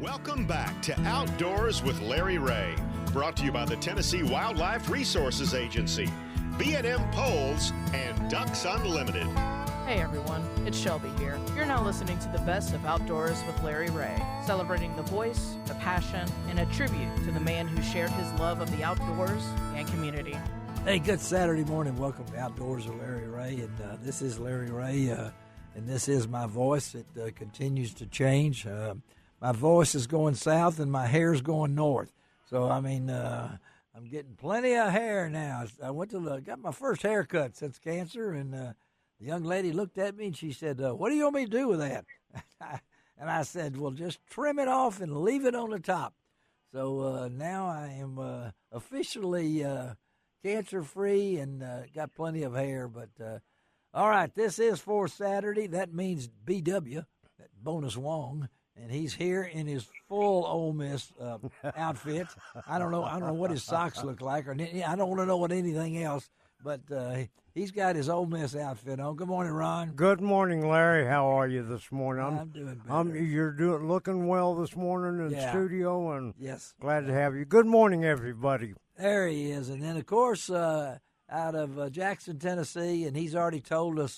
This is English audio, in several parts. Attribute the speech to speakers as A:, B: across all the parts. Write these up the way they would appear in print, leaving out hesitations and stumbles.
A: Welcome back to Outdoors with Larry Ray, brought to you by the Tennessee Wildlife Resources Agency, B&M Poles, and Ducks Unlimited.
B: Hey everyone, it's Shelby here. You're now listening to the best of Outdoors with Larry Ray, celebrating the voice, the passion, and a tribute to the man who shared his love of the outdoors and community.
C: Hey, good Saturday morning. Welcome to Outdoors with Larry Ray, and this is Larry Ray, and this is my voice. It continues to change. My voice is going south, and my hair's going north. So, I mean, I'm getting plenty of hair now. I got my first haircut since cancer, and the young lady looked at me, and she said, what do you want me to do with that? And I said, well, just trim it off and leave it on the top. So now I am officially cancer-free and got plenty of hair. But, all right, this is for Saturday. That means BW, that bonus Wong. And he's here in his full Ole Miss outfit. I don't know what his socks look like, or I don't want to know what anything else. But he's got his Ole Miss outfit on. Good morning, Ron.
D: Good morning, Larry. How are you this morning?
C: I'm doing better.
D: You're looking well this morning in studio, and
C: yes,
D: glad to have you. Good morning, everybody.
C: There he is, and then of course out of Jackson, Tennessee, and he's already told us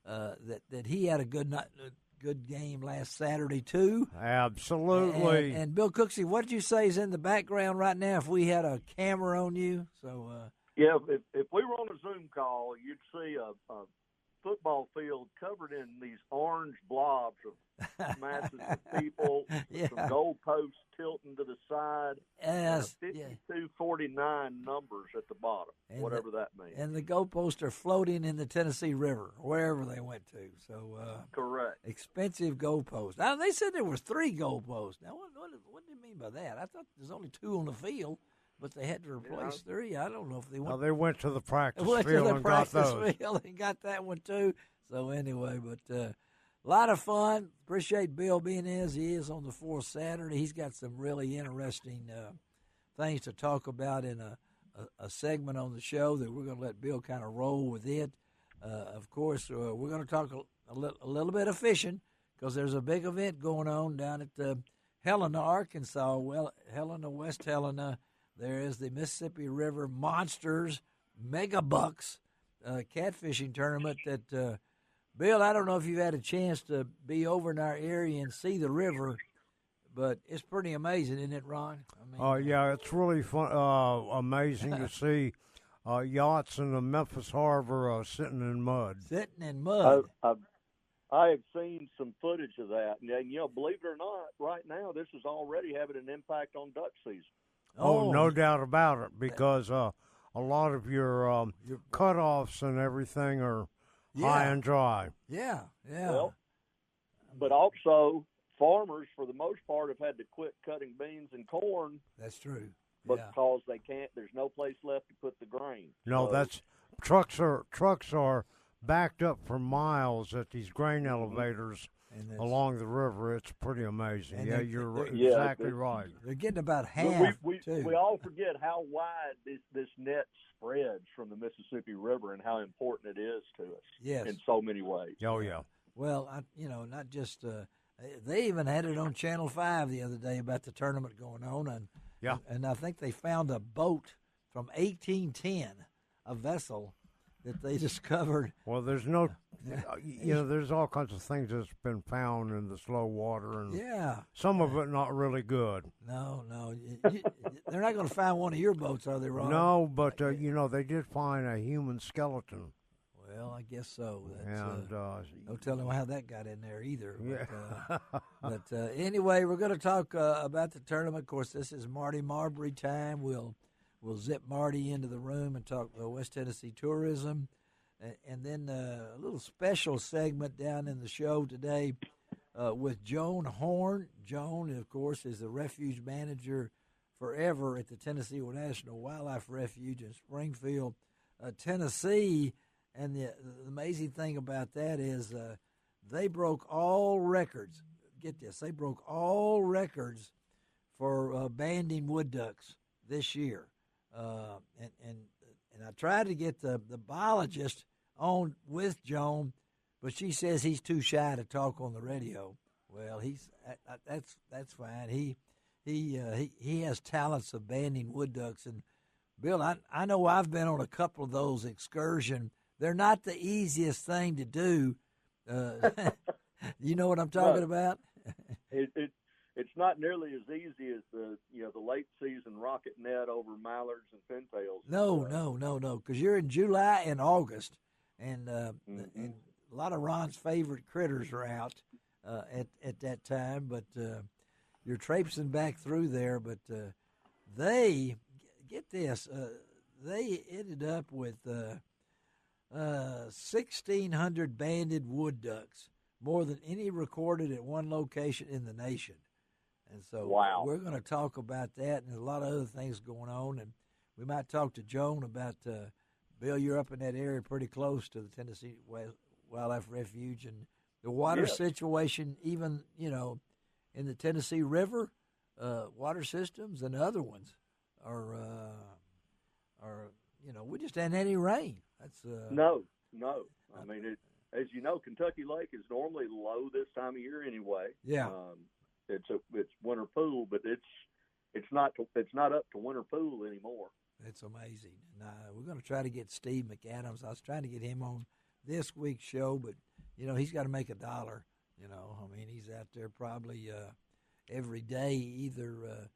C: that he had a good game last Saturday, too.
D: Absolutely.
C: And Bill Cooksey, what did you say is in the background right now if we had a camera on you? So,
E: yeah, if we were on a Zoom call, you'd see a football field covered in these orange blobs of masses of people, some goalposts tilting to the side, and 52-49 numbers at the bottom, and whatever that means.
C: And the goalposts are floating in the Tennessee River, wherever they went to. So
E: correct.
C: Expensive goalposts. Now, they said there was 3 goalposts. Now, what do you mean by that? I thought there's only 2 on the field. But they had to replace 3. I don't know if they went.
D: No, they went to the practice
C: field
D: and got those.
C: And got that one too. So anyway, but a lot of fun. Appreciate Bill being as he is on the 4th Saturday. He's got some really interesting things to talk about in a segment on the show that we're going to let Bill kind of roll with it. Of course, we're going to talk a little bit of fishing because there's a big event going on down at Helena, Arkansas. Well, Helena, West Helena. There is the Mississippi River Monsters Mega Bucks catfishing tournament that, Bill, I don't know if you've had a chance to be over in our area and see the river, but it's pretty amazing, isn't it, Ron?
D: Yeah, it's really fun, amazing to see yachts in the Memphis Harbor sitting in mud.
C: Sitting in mud.
E: I have seen some footage of that. And, believe it or not, right now this is already having an impact on duck season.
D: Oh, no doubt about it, because a lot of your cutoffs and everything are high and dry.
C: Yeah.
E: Well, but also farmers, for the most part, have had to quit cutting beans and corn.
C: That's true.
E: Because they can't. There's no place left to put the grain.
D: No,
E: so,
D: trucks are backed up for miles at these grain elevators. Along the river, it's pretty amazing. Yeah, you're exactly right.
C: They're getting about half,
E: too. We all forget how wide this net spreads from the Mississippi River and how important it is to us in so many ways.
D: Oh, yeah.
C: Well, not just they even had it on Channel 5 the other day about the tournament going on. And I think they found a boat from 1810, a vessel that they discovered.
D: Well, there's no, there's all kinds of things that's been found in the slow water, and some of it not really good.
C: No, they're not going to find one of your boats, are they, Ron?
D: No, but they did find a human skeleton.
C: Well, I guess so.
D: That's,
C: no telling how that got in there either. Yeah. But anyway, we're going to talk about the tournament. Of course, this is Marty Marbury time. We'll zip Marty into the room and talk West Tennessee tourism. And then a little special segment down in the show today with Joan Horn. Joan, of course, is the refuge manager forever at the Tennessee National Wildlife Refuge in Springfield, Tennessee. And the amazing thing about that is they broke all records. Get this, they broke all records for banding wood ducks this year. And I tried to get the biologist on with Joan, but she says he's too shy to talk on the radio. Well, that's fine. He has talents of banding wood ducks, and Bill, I know I've been on a couple of those excursions. They're not the easiest thing to do. You know what I'm talking about?
E: It's not nearly as easy as the late season rocket net over mallards and pintails.
C: No, because you're in July and August, and and a lot of Ron's favorite critters are out at that time. But you're traipsing back through there. But they get this. They ended up with 1,600 banded wood ducks, more than any recorded at one location in the nation. And so we're going to talk about that and a lot of other things going on. And we might talk to Joan about, Bill, you're up in that area pretty close to the Tennessee Wildlife Refuge, and the water situation, even, in the Tennessee River, water systems and other ones are we just hadn't had any rain. That's
E: No. I mean, as you know, Kentucky Lake is normally low this time of year anyway.
C: Yeah.
E: It's winter pool, but it's not up to winter pool anymore.
C: It's amazing. And we're going to try to get Steve McAdams. I was trying to get him on this week's show, but he's got to make $1. I mean, he's out there probably every day, either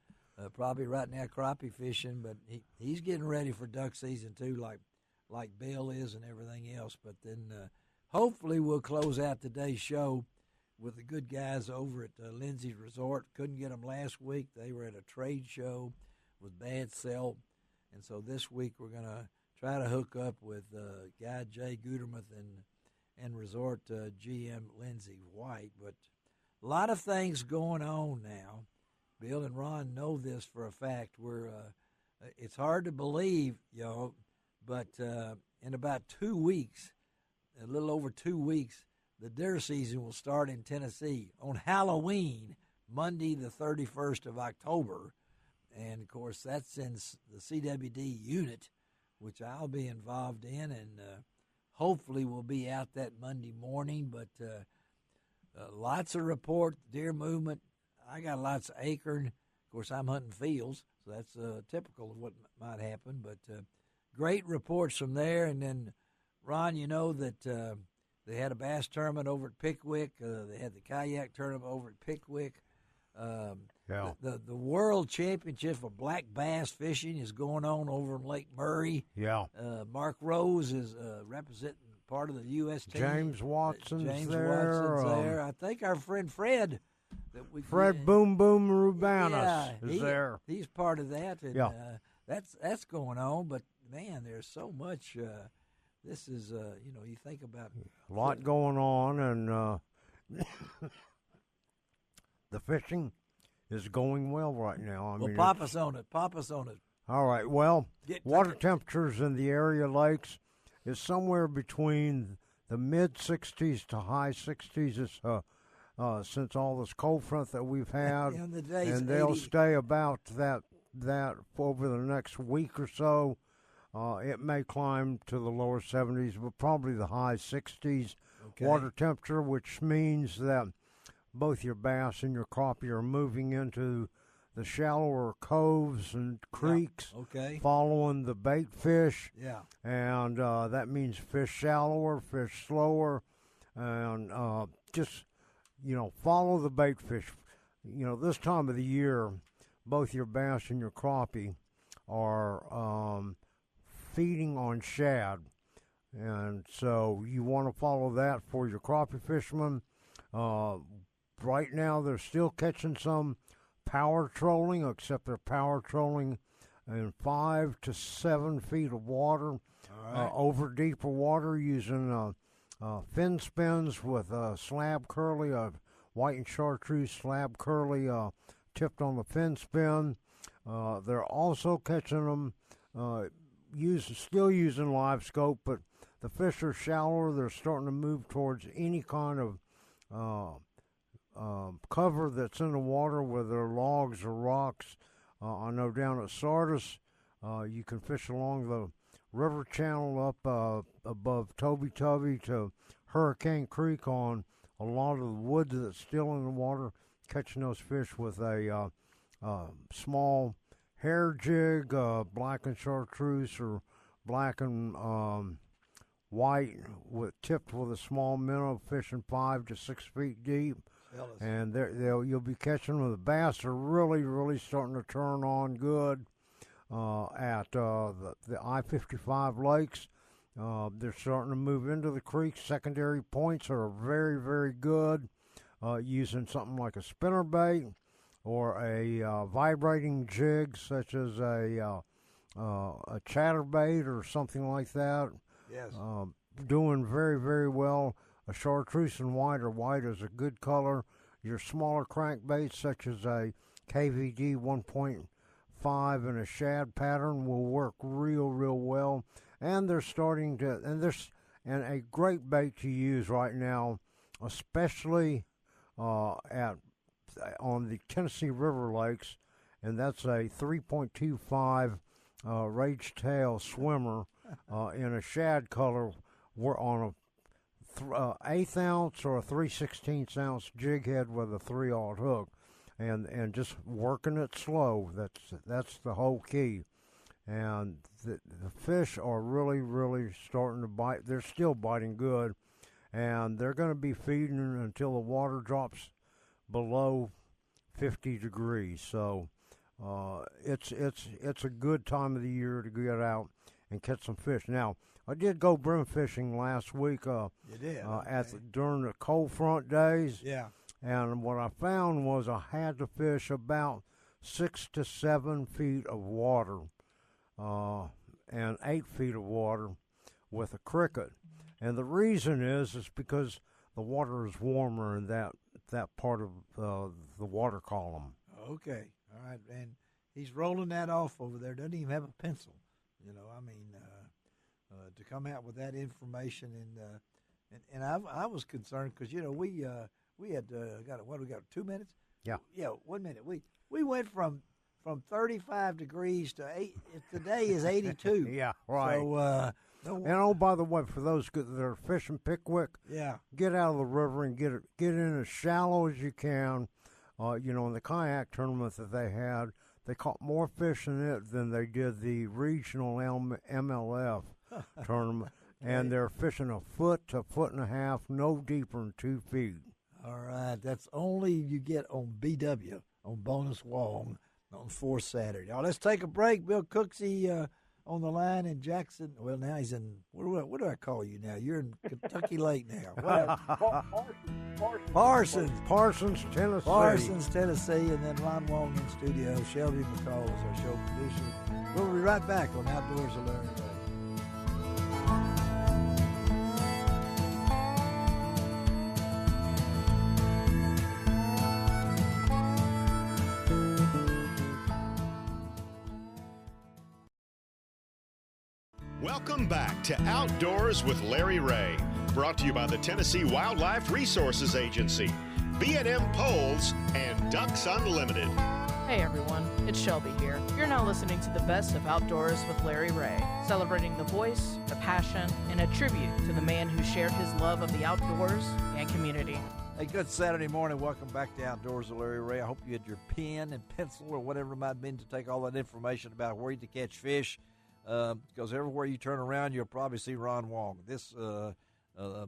C: probably right now crappie fishing, but he's getting ready for duck season too, like Bill is and everything else. But then hopefully we'll close out today's show with the good guys over at Lindsey's Resort. Couldn't get them last week. They were at a trade show with Bad Cell. And so this week we're going to try to hook up with guy Jay Gutermuth and Resort GM Lindsey White. But a lot of things going on now. Bill and Ron know this for a fact. It's hard to believe, but in about 2 weeks, a little over 2 weeks, the deer season will start in Tennessee on Halloween, Monday the 31st of October. And, of course, that's in the CWD unit, which I'll be involved in, and hopefully we'll be out that Monday morning. But lots of report, deer movement. I got lots of acorn. Of course, I'm hunting fields, so that's typical of what might happen. But great reports from there. And then, Ron, that they had a bass tournament over at Pickwick. They had the kayak tournament over at Pickwick. The World Championship of black bass fishing is going on over in Lake Murray.
D: Yeah.
C: Mark Rose is representing part of the U.S. team.
D: James Watson's
C: there. I think our friend Fred.
D: Fred Boom Boom Rubanis is there.
C: He's part of that, and that's going on. But man, there's so much. This is you think about
D: a lot going on, and the fishing is going well right now.
C: Papa's on it.
D: All right. Well, water temperatures in the area lakes is somewhere between the mid 60s to high 60s. It's since all this cold front that we've had, and they'll stay about that over the next week or so. It may climb to the lower 70s, but probably the high 60s water temperature, which means that both your bass and your crappie are moving into the shallower coves and creeks, following the bait fish.
C: Yeah.
D: And that means fish shallower, fish slower, and just, follow the bait fish. This time of the year, both your bass and your crappie are feeding on shad. And so you want to follow that for your crappie fishermen. Right now, they're still catching some power trolling, except they're power trolling in 5 to 7 feet of water, over deeper water, using fin spins with slab curly, white and chartreuse slab curly tipped on the fin spin. They're also catching them, still using live scope, but the fish are shallower. They're starting to move towards any kind of cover that's in the water, whether logs or rocks. I know down at Sardis, you can fish along the river channel up above Toby to Hurricane Creek on a lot of the wood that's still in the water, catching those fish with a small hair jig, black and chartreuse or black and white, tipped with a small minnow, fishing 5 to 6 feet deep. And you'll be catching them. The bass are really, really starting to turn on good at the I-55 lakes. They're starting to move into the creek. Secondary points are very, very good, using something like a spinnerbait or a vibrating jig such as a chatterbait or something like that.
C: Yes.
D: Doing very, very well. A chartreuse and white, or white is a good color. Your smaller crankbaits such as a KVD 1.5 and a shad pattern will work real, real well. And they're starting to, and a great bait to use right now, especially on the Tennessee River lakes, and that's a 3.25 rage tail swimmer in a shad color. We're on a 1/8 ounce or a 3/16 ounce jig head with a 3/0 hook, and just working it slow. That's the whole key. And the fish are really, really starting to bite. They're still biting good, and they're going to be feeding until the water drops below 50 degrees. So it's a good time of the year to get out and catch some fish. Now, I did go brim fishing last week.
C: You did? Okay.
D: During the cold front days.
C: Yeah.
D: And what I found was I had to fish about 6 to 7 feet of water and 8 feet of water with a cricket. And the reason is because the water is warmer in that part of the water column.
C: Okay. All right. And he's rolling that off over there. Doesn't even have a pencil. You know, I mean, to come out with that information, and I was concerned because, you know, we had we got 2 minutes?
D: Yeah.
C: Yeah, 1 minute. We went from 35 degrees to 8. Today is 82.
D: Yeah, right.
C: So,
D: and by the way, for those that are fishing Pickwick,
C: yeah,
D: get out of the river and get in as shallow as you can. You know, in the kayak tournament that they had, they caught more fish in it than they did the regional MLF tournament. Okay. And they're fishing 1 foot to 1.5 feet, no deeper than 2 feet.
C: All right, that's only you get on BW, on Bonus Wong, on 4th Saturday. Now, let's take a break. Bill Cooksey on the line in Jackson. Well, now he's in, what do I call you now? You're in Kentucky Lake now. Parsons,
D: Tennessee.
C: Parsons, Tennessee, and then Ron Wong in studio. Shelby McCall is our show producer. We'll be right back on Outdoors of Larry Ray.
A: Welcome back to Outdoors with Larry Ray, brought to you by the Tennessee Wildlife Resources Agency, B&M Poles, and Ducks Unlimited.
B: Hey everyone, it's Shelby here. You're now listening to the best of Outdoors with Larry Ray, celebrating the voice, the passion, and a tribute to the man who shared his love of the outdoors and community.
C: Hey, good Saturday morning. Welcome back to Outdoors with Larry Ray. I hope you had your pen and pencil or whatever it might have been to take all that information about where to catch fish. Because everywhere you turn around, you'll probably see Ron Wong. This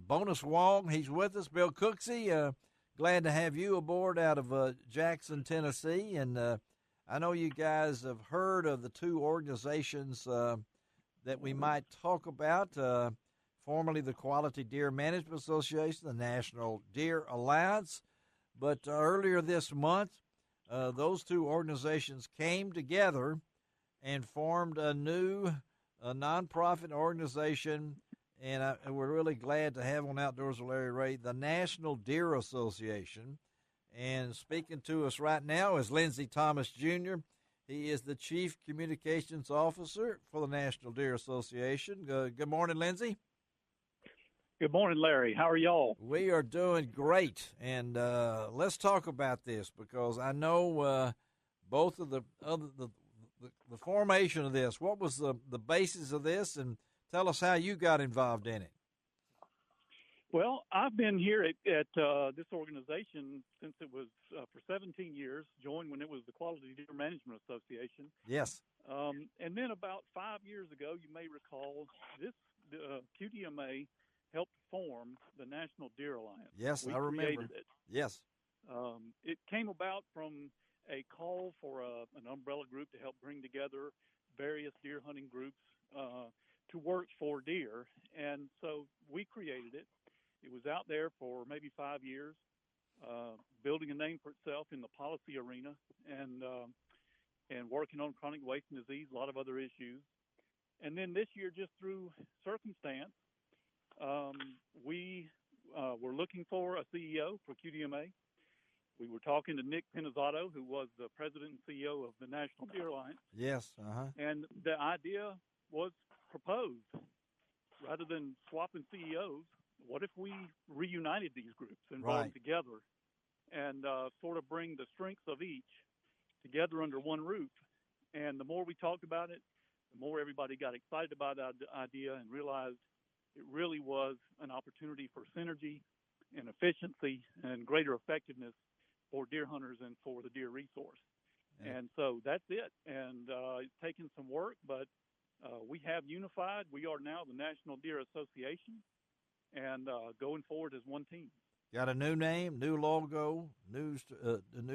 C: Bonus Wong, he's with us. Bill Cooksey, glad to have you aboard out of Jackson, Tennessee. And I know you guys have heard of the two organizations that we might talk about, formerly the Quality Deer Management Association, the National Deer Alliance. But earlier this month, those two organizations came together and formed a new nonprofit organization, and we're really glad to have on Outdoors with Larry Ray, the National Deer Association. And speaking to us right now is Lindsey Thomas Jr. He is the Chief Communications Officer for the National Deer Association. Good morning, Lindsey.
F: Good morning, Larry. How are y'all?
C: We are doing great, and let's talk about this because I know both of the formation of this. What was the basis of this, and tell us how you got involved in it.
F: Well, I've been here at this organization since it was for 17 years, joined when it was the Quality Deer Management Association.
C: Yes.
F: And then about 5 years ago, you may recall, QDMA helped form the National Deer Alliance.
C: Yes,
F: We
C: I remember.
F: created it.
C: Yes.
F: It came about from a call for an umbrella group to help bring together various deer hunting groups to work for deer. And so we created it. It was out there for maybe 5 years, building a name for itself in the policy arena and working on chronic waste and disease, a lot of other issues. And then this year, just through circumstance, we were looking for a CEO for QDMA. We were talking to Nick Pinizzotto, who was the president and CEO of the National Deer Alliance.
C: Yes. Uh-huh.
F: And the idea was proposed. Rather than swapping CEOs, what if we reunited these groups and brought them together and sort of bring the strengths of each together under one roof? And the more we talked about it, the more everybody got excited about the idea and realized it really was an opportunity for synergy and efficiency and greater effectiveness for deer hunters and for the deer resource. Yeah. And so that's it. And it's taken some work, but we have unified. We are now the National Deer Association and going forward as one team.
C: Got a new name, new logo, new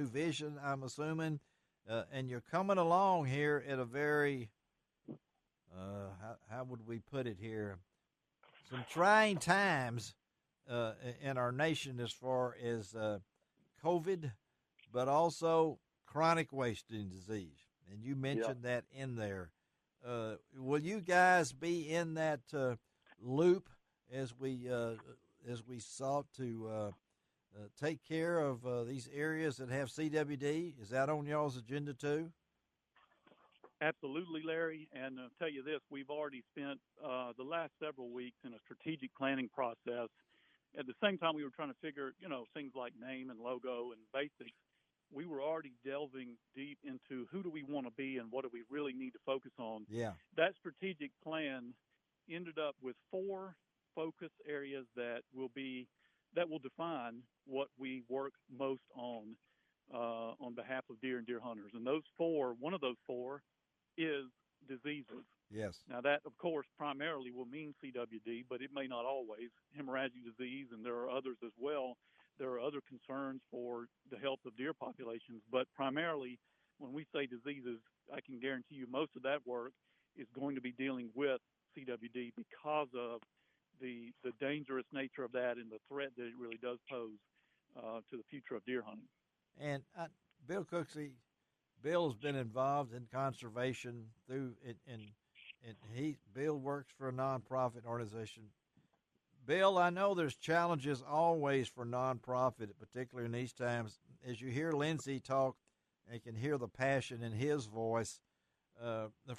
C: vision, I'm assuming. And you're coming along here at a very, how would we put it here? Some trying times in our nation as far as COVID, but also chronic wasting disease. And you mentioned that in there. Will you guys be in that loop as we sought to take care of these areas that have CWD? Is that on y'all's agenda too?
F: Absolutely, Larry. And I'll tell you this, we've already spent the last several weeks in a strategic planning process. At the same time we were trying to figure, things like name and logo and basics, we were already delving deep into who do we want to be and what do we really need to focus on.
C: Yeah.
F: That strategic plan ended up with 4 focus areas that will define what we work most on behalf of deer and deer hunters. And one of those 4 is diseases.
C: Yes.
F: Now that, of course, primarily will mean CWD, but it may not always. Hemorrhagic disease, and there are others as well. There are other concerns for the health of deer populations, but primarily when we say diseases, I can guarantee you most of that work is going to be dealing with CWD because of the dangerous nature of that and the threat that it really does pose to the future of deer hunting.
C: And Bill Cooksey, Bill has been involved in conservation Bill works for a nonprofit organization. Bill, I know there's challenges always for nonprofit, particularly in these times. As you hear Lindsey talk, you can hear the passion in his voice.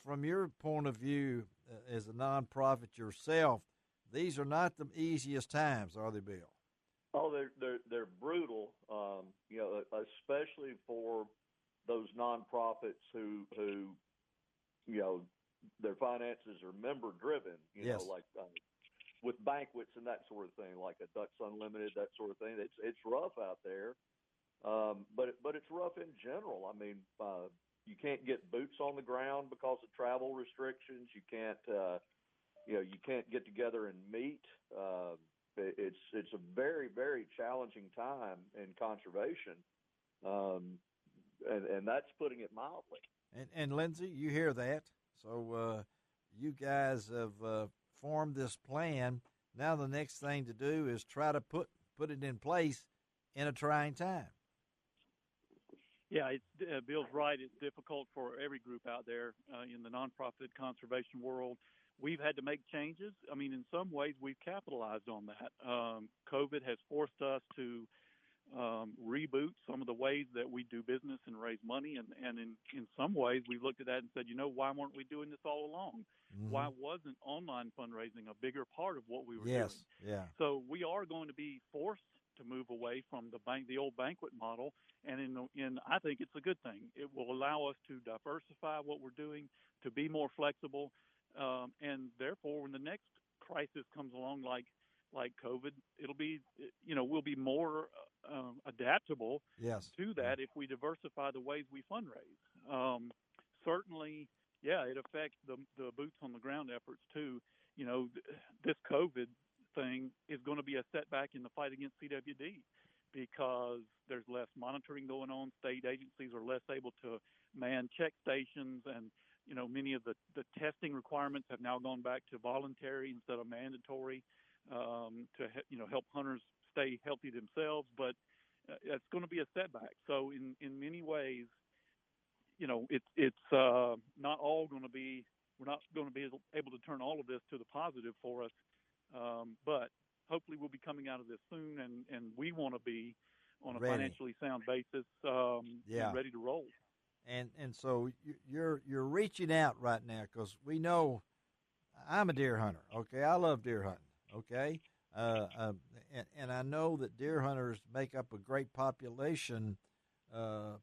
C: From your point of view as a nonprofit yourself, these are not the easiest times, are they, Bill?
E: Oh, they're brutal. Especially for those nonprofits who their finances are member driven.
C: Yes.
E: Like with banquets and that sort of thing, like a Ducks Unlimited, that sort of thing. It's rough out there, but it's rough in general. I mean, you can't get boots on the ground because of travel restrictions. You can't get together and meet. It's a very, very challenging time in conservation, and that's putting it mildly.
C: And Lindsey, you hear that? So you guys have formed this plan. Now the next thing to do is try to put it in place in a trying time.
F: Yeah, Bill's right. It's difficult for every group out there in the nonprofit conservation world. We've had to make changes. I mean, in some ways, we've capitalized on that. COVID has forced us to reboot some of the ways that we do business and raise money. And in some ways, we looked at that and said, why weren't we doing this all along? Mm-hmm. Why wasn't online fundraising a bigger part of what we were doing?
C: Yeah.
F: So we are going to be forced to move away from the old banquet model. And I think it's a good thing. It will allow us to diversify what we're doing, to be more flexible. And therefore, when the next crisis comes along, like like COVID, it'll be, we'll be more adaptable to that if we diversify the ways we fundraise. Certainly, it affects the boots on the ground efforts too. This COVID thing is going to be a setback in the fight against CWD because there's less monitoring going on. State agencies are less able to man check stations, and many of the testing requirements have now gone back to voluntary instead of mandatory to help hunters stay healthy themselves. But it's going to be a setback. So in many ways, it's not all going to be. We're not going to be able to turn all of this to the positive for us. But hopefully we'll be coming out of this soon, and we want to be on a financially sound basis, and ready to roll.
C: And so you're reaching out right now, because we know I'm a deer hunter. Okay, I love deer hunting. Okay, and I know that deer hunters make up a great population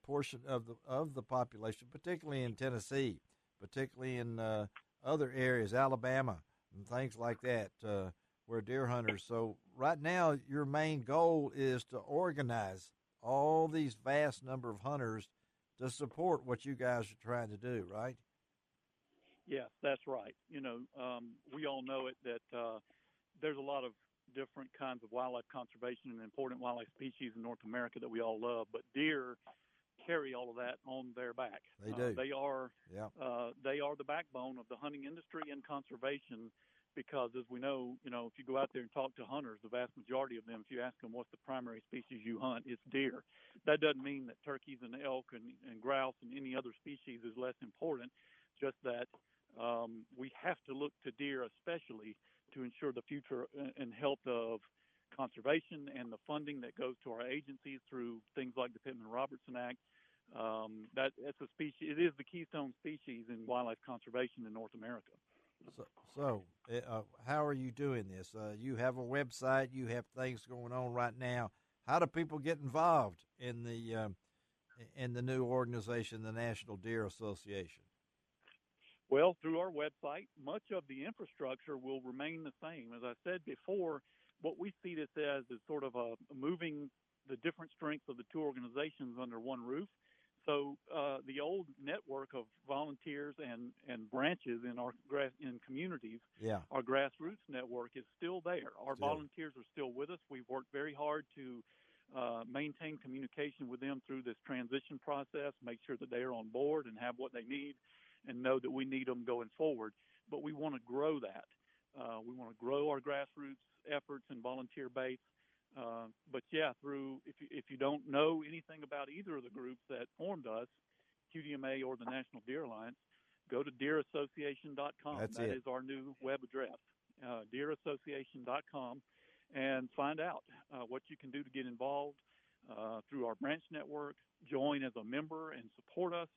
C: portion of the population, particularly in Tennessee, particularly in other areas, Alabama, and things like that, where deer hunters. So right now, your main goal is to organize all these vast number of hunters to support what you guys are trying to do, right?
F: Yes, that's right. We all know it that there's a lot of different kinds of wildlife conservation and important wildlife species in North America that we all love, but deer carry all of that on their back.
C: They do.
F: They are the backbone of the hunting industry and conservation, because as we know, if you go out there and talk to hunters, the vast majority of them, if you ask them what's the primary species you hunt, it's deer. That doesn't mean that turkeys and elk and grouse and any other species is less important, just that we have to look to deer especially to ensure the future and health of conservation and the funding that goes to our agencies through things like the Pittman-Robertson Act. That's a species. It is the keystone species in wildlife conservation in North America.
C: So how are you doing this? You have a website. You have things going on right now. How do people get involved in the new organization, the National Deer Association?
F: Well, through our website, much of the infrastructure will remain the same. As I said before, what we see this as is sort of moving the different strengths of the two organizations under one roof. So the old network of volunteers and branches in our communities, our grassroots network is still there. Our volunteers are still with us. We've worked very hard to maintain communication with them through this transition process, make sure that they are on board and have what they need, and know that we need them going forward. But we want to grow that. We want to grow our grassroots efforts and volunteer base. But if you don't know anything about either of the groups that formed us, QDMA or the National Deer Alliance, go to deerassociation.com. That is our new web address, deerassociation.com, and find out what you can do to get involved through our branch network, join as a member and support us.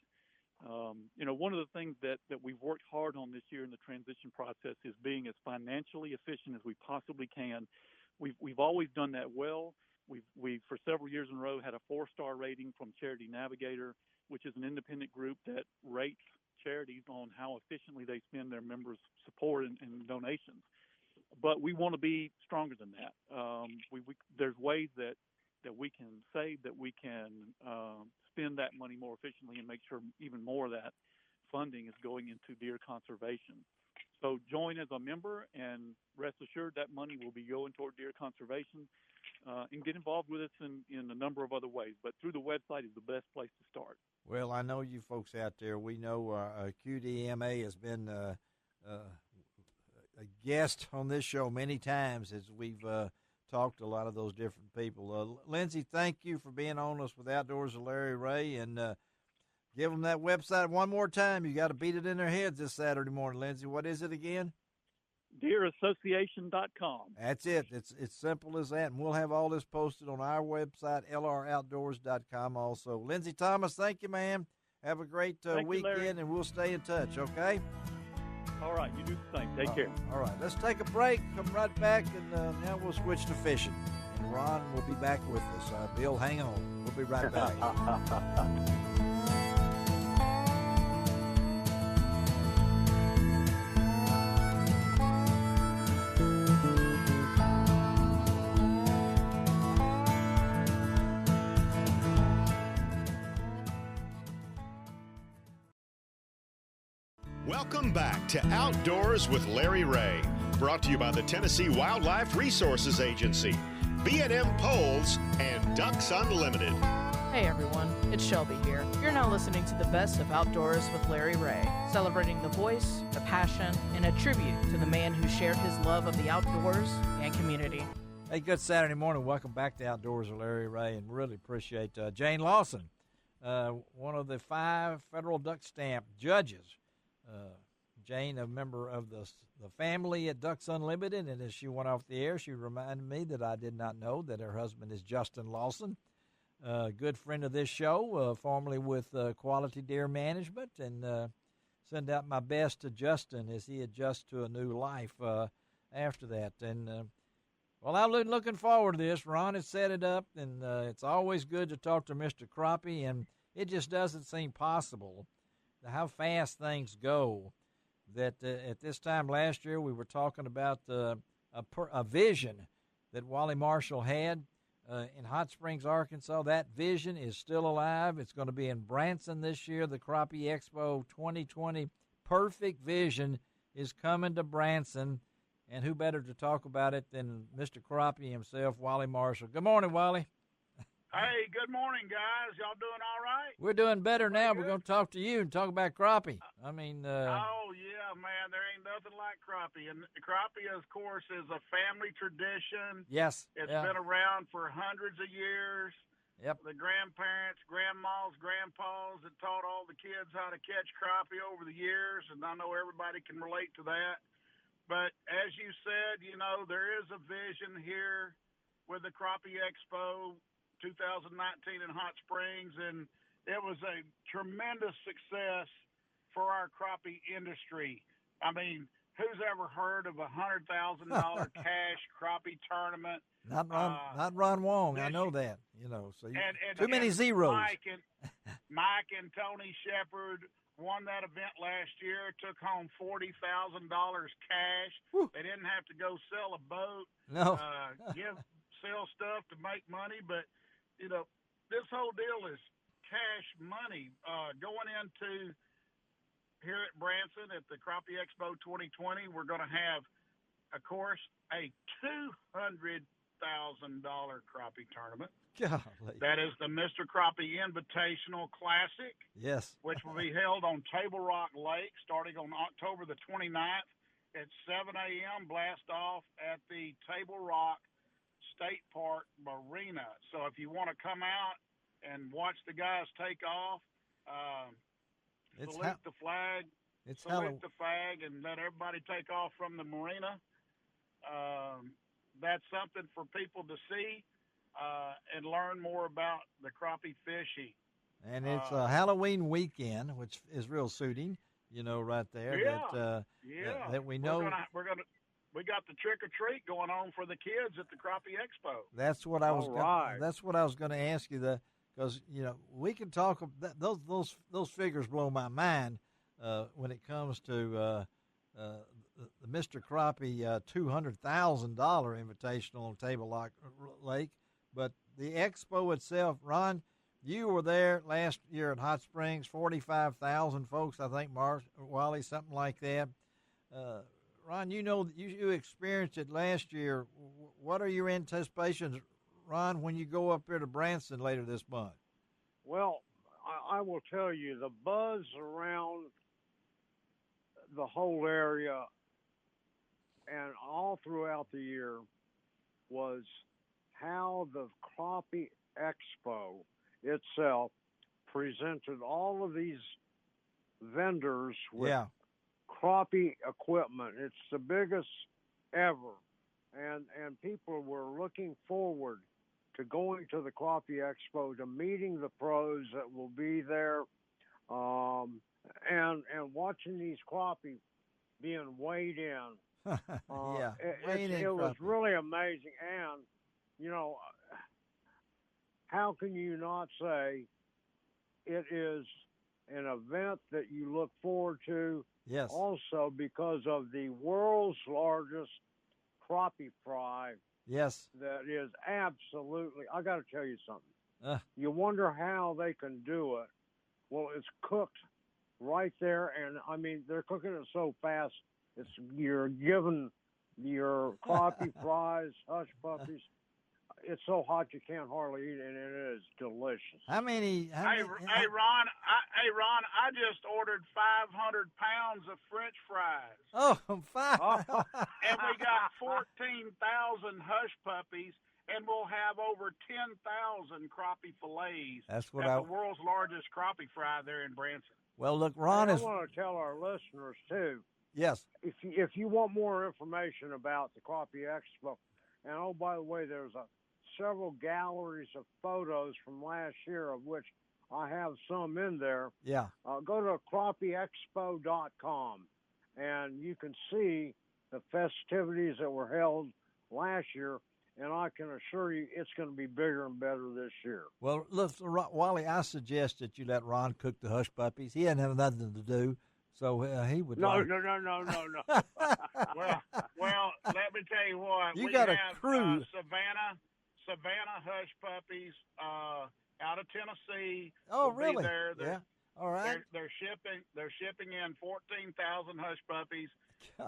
F: One of the things that we've worked hard on this year in the transition process is being as financially efficient as we possibly can. We've always done that well. We've for several years in a row had a 4-star rating from Charity Navigator, which is an independent group that rates charities on how efficiently they spend their members' support and donations. But we want to be stronger than that. There's ways that we can save, that we can spend that money more efficiently and make sure even more of that funding is going into deer conservation. So join as a member, and rest assured that money will be going toward deer conservation, and get involved with us in a number of other ways. But through the website is the best place to start.
C: Well, I know you folks out there. We know QDMA has been a guest on this show many times as we've talked to a lot of those different people. Lindsey, thank you for being on us with Outdoors with Larry Ray, and give them that website one more time. You got to beat it in their heads this Saturday morning, Lindsey. What is it again?
F: Deerassociation.com.
C: That's it. It's simple as that, and we'll have all this posted on our website, lroutdoors.com also. Lindsey Thomas, thank you, man. Have a great weekend, and we'll stay in touch, okay?
F: All right, you do the same. Take care.
C: All right, let's take a break, come right back, and now we'll switch to fishing. And Ron will be back with us. Bill, hang on. We'll be right back.
A: Welcome back to Outdoors with Larry Ray, brought to you by the Tennessee Wildlife Resources Agency, B&M Poles, and Ducks Unlimited.
B: Hey everyone, it's Shelby here. You're now listening to the best of Outdoors with Larry Ray, celebrating the voice, the passion, and a tribute to the man who shared his love of the outdoors and community.
C: Hey, good Saturday morning. Welcome back to Outdoors with Larry Ray, and really appreciate Jane Lawson, one of the 5 federal duck stamp judges. Jane, a member of the family at Ducks Unlimited, and as she went off the air, she reminded me that I did not know that her husband is Justin Lawson, a good friend of this show, formerly with Quality Deer Management, and send out my best to Justin as he adjusts to a new life after that. And, well, I'm looking forward to this. Ron has set it up, and it's always good to talk to Mr. Crappie, and it just doesn't seem possible how fast things go, that at this time last year we were talking about a vision that Wally Marshall had in Hot Springs, Arkansas. That vision is still alive. It's going to be in Branson this year, the Crappie Expo 2020. Perfect Vision is coming to Branson, and who better to talk about it than Mr. Crappie himself, Wally Marshall. Good morning, Wally.
G: Hey, good morning, guys. Y'all doing all right?
C: We're doing better now. We're going to talk to you and talk about crappie. I mean,
G: oh yeah, man. There ain't nothing like crappie, and crappie, of course, is a family tradition.
C: Yes,
G: it's been around for hundreds of years.
C: Yep.
G: The grandparents, grandmas, grandpas that taught all the kids how to catch crappie over the years, and I know everybody can relate to that. But as you said, you know, there is a vision here with the Crappie Expo 2019 in Hot Springs, and it was a tremendous success for our crappie industry. I mean, who's ever heard of $100,000 cash crappie tournament?
C: Not Ron Wong. I know that. You know, so too many zeros.
G: Mike and Tony Shepard won that event last year. Took home $40,000 cash.
C: Whew.
G: They didn't have to go sell a boat.
C: No.
G: Sell stuff to make money, but you know, this whole deal is cash money going into here at Branson at the Crappie Expo 2020. We're going to have, of course, a $200,000 crappie tournament.
C: Golly.
G: That is the Mr. Crappie Invitational Classic.
C: Yes.
G: Which will be held on Table Rock Lake starting on October the 29th at 7 a.m. Blast off at the Table Rock State Park Marina. So if you want to come out and watch the guys take off, salute the flag, the flag, and let everybody take off from the marina. That's something for people to see and learn more about the crappie fishing.
C: And it's a Halloween weekend, which is real suiting, you know, right there. That we know. We got the trick or treat going on for the kids at the Crappie Expo. That's what I was. That's what I was going to ask you. Because you know we can talk. Those figures blow my mind when it comes to the Mr. Crappie $200,000 invitational on Table Rock Lake. But the expo itself, Ron, you were there last year at Hot Springs. 45,000 folks, I think. Wally, something like that. Ron, you know, you experienced it last year. What are your anticipations, Ron, when you go up here to Branson later this month?
D: Well, I will tell you, the buzz around the whole area and all throughout the year was how the Crappie Expo itself presented all of these vendors with crappie equipment. It's the biggest ever, and people were looking forward to going to the Crappie Expo, to meeting the pros that will be there, and watching these crappie being weighed in. It was really amazing. And you know, how can you not say it is an event that you look forward to?
C: Yes.
D: Also, because of the world's largest crappie fry.
C: Yes.
D: That is absolutely, I got to tell you something. You wonder how they can do it. Well, it's cooked right there. And, I mean, they're cooking it so fast. You're giving your crappie fries, hush puppies. It's so hot you can't hardly eat it, and it is delicious.
G: Hey, Ron, I just ordered 500 pounds of French fries.
C: Oh, fine.
G: And we got 14,000 hush puppies, and we'll have over 10,000 crappie fillets.
C: That's what
G: the world's largest crappie fry there in Branson.
C: Well, look, Ron
D: I want to tell our listeners, too.
C: Yes.
D: If you want more information about the Crappie Expo, and, oh, by the way, there's several galleries of photos from last year, of which I have some in there.
C: Yeah.
D: Go to crappieexpo.com, and you can see the festivities that were held last year, and I can assure you it's going to be bigger and better this year.
C: Well, look, Wally, I suggest that you let Ron cook the hush puppies. He hadn't have nothing to do, so he would.
D: No.
G: well, let me tell you what.
C: You
G: we
C: got
G: have,
C: a crew.
G: Savannah hush puppies out of Tennessee.
C: Oh,
G: will
C: really?
G: Be there.
C: Yeah. All right.
G: They're shipping in 14,000 hush puppies.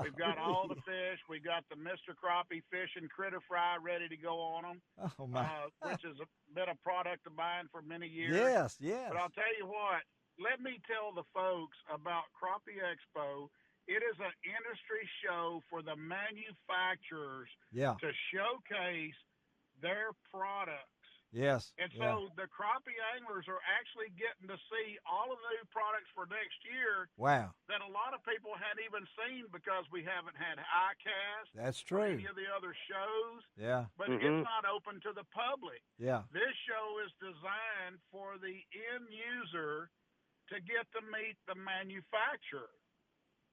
G: We've got all the fish. We've got the Mr. Crappie fish and critter fry ready to go on them.
C: Oh my!
G: Which has been a product of mine for many years.
C: Yes.
G: But I'll tell you what. Let me tell the folks about Crappie Expo. It is an industry show for the manufacturers to showcase their products.
C: Yes.
G: And so the crappie anglers are actually getting to see all of the new products for next year.
C: Wow.
G: That a lot of people hadn't even seen because we haven't had ICAST.
C: That's true.
G: Or any of the other shows.
C: Yeah.
G: But it's not open to the public.
C: Yeah.
G: This show is designed for the end user to get to meet the manufacturer.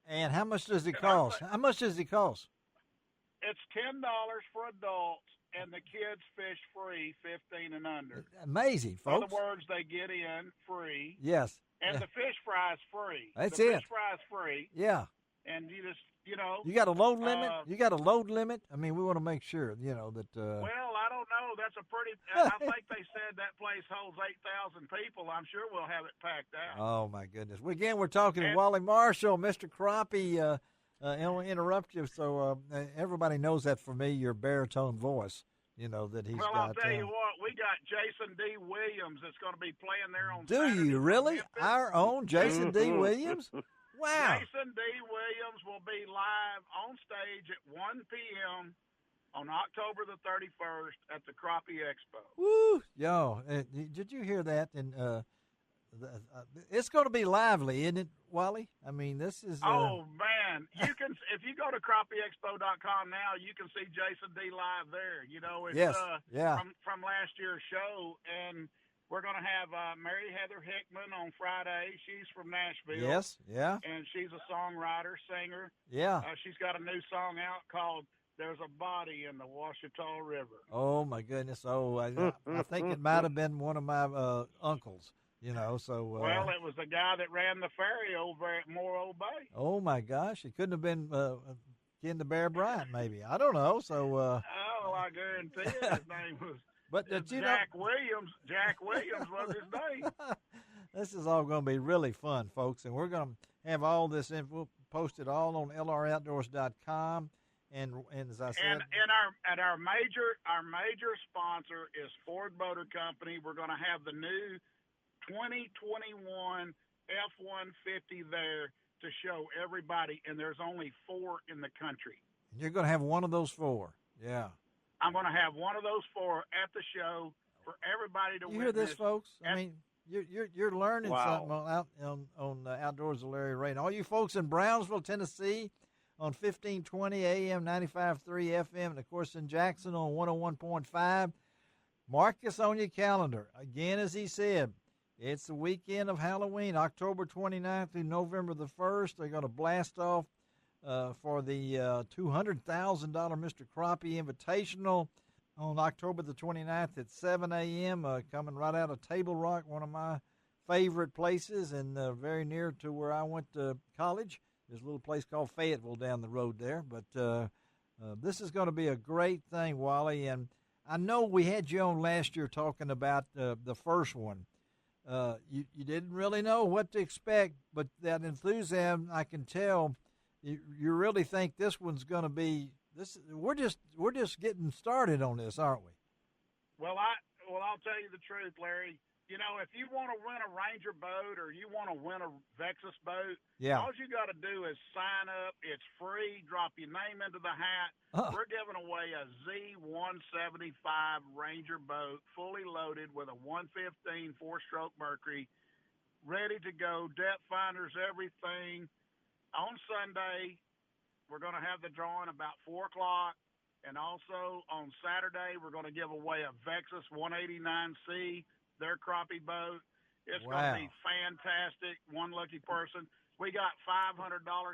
C: And how much does it cost? How much does it cost?
G: It's $10 for adults, and the kids fish free, 15 and under.
C: Amazing, folks.
G: In other words, they get in free.
C: Yes.
G: And the fish fry is free.
C: That's
G: the
C: it.
G: Fish fry is free.
C: Yeah.
G: And you just, you know.
C: You got a load limit? You got a load limit? I mean, we want to make sure, you know, that.
G: Well, I don't know. That's a pretty. I think they said that place holds 8,000 people. I'm sure we'll have it packed out.
C: Oh my goodness! Well, again, we're talking to Wally Marshall, Mr. Crappie. I don't want to interrupt you, so everybody knows that familiar baritone voice. You know that he's got.
G: Well, I'll tell you what. We got Jason D. Williams that's going to be playing there on.
C: Do
G: Saturday
C: you really? Our own Jason D. Williams? Wow.
G: Jason D. Williams will be live on stage at 1 p.m. on October the 31st at the Crappie Expo.
C: Woo! Yo, did you hear that? And it's going to be lively, isn't it, Wally? I mean, this is.
G: Oh man, you can if you go to crappieexpo.com now, you can see Jason D. live there. You know, it's from last year's show, and we're going to have Mary Heather Hickman on Friday. She's from Nashville.
C: Yes, yeah.
G: And she's a songwriter, singer.
C: Yeah.
G: She's got a new song out called "There's a Body in the Ouachita River."
C: Oh my goodness! Oh, I think it might have been one of my uncles. You know, so.
G: Well, it was the guy that ran the ferry over at Morro Bay.
C: Oh my gosh! It couldn't have been Ken the Bear Bryant, maybe. I don't know. So.
G: I guarantee it. His name was.
C: But
G: Jack Williams. Jack Williams was his name.
C: This is all going to be really fun, folks, and we're going to have all this info posted all on lroutdoors.com. And as I said,
G: and our major sponsor is Ford Motor Company. We're going to have the new 2021 F-150 there to show everybody, and there's only 4 in the country.
C: You're going to have one of those 4, yeah.
G: I'm going to have one of those 4 at the show for everybody to witness.
C: You hear this, folks? I mean, you're learning something on Outdoors with Larry Ray. And all you folks in Brownsville, Tennessee, on 1520 AM, 95.3 FM, and of course in Jackson on 101.5. Mark this on your calendar. Again, as he said, it's the weekend of Halloween, October 29th through November the 1st. They're going to blast off for the $200,000 Mr. Crappie Invitational on October the 29th at 7 a.m., coming right out of Table Rock, one of my favorite places, and very near to where I went to college. There's a little place called Fayetteville down the road there. But this is going to be a great thing, Wally. And I know we had you on last year talking about the first one. you didn't really know what to expect, but that enthusiasm, I can tell, you really think this one's going to be this. We're just getting started on this, aren't we?
G: Well, I'll tell you the truth, Larry. You know, if you want to win a Ranger boat or you want to win a Vexus boat, all you got to do is sign up. It's free. Drop your name into the hat. We're giving away a Z175 Ranger boat, fully loaded with a 115 4-stroke Mercury, ready to go, depth finders, everything. On Sunday, we're going to have the drawing about 4 o'clock. And also on Saturday, we're going to give away a Vexus 189C, their crappie boat. It's going to be fantastic. One lucky person. We got $500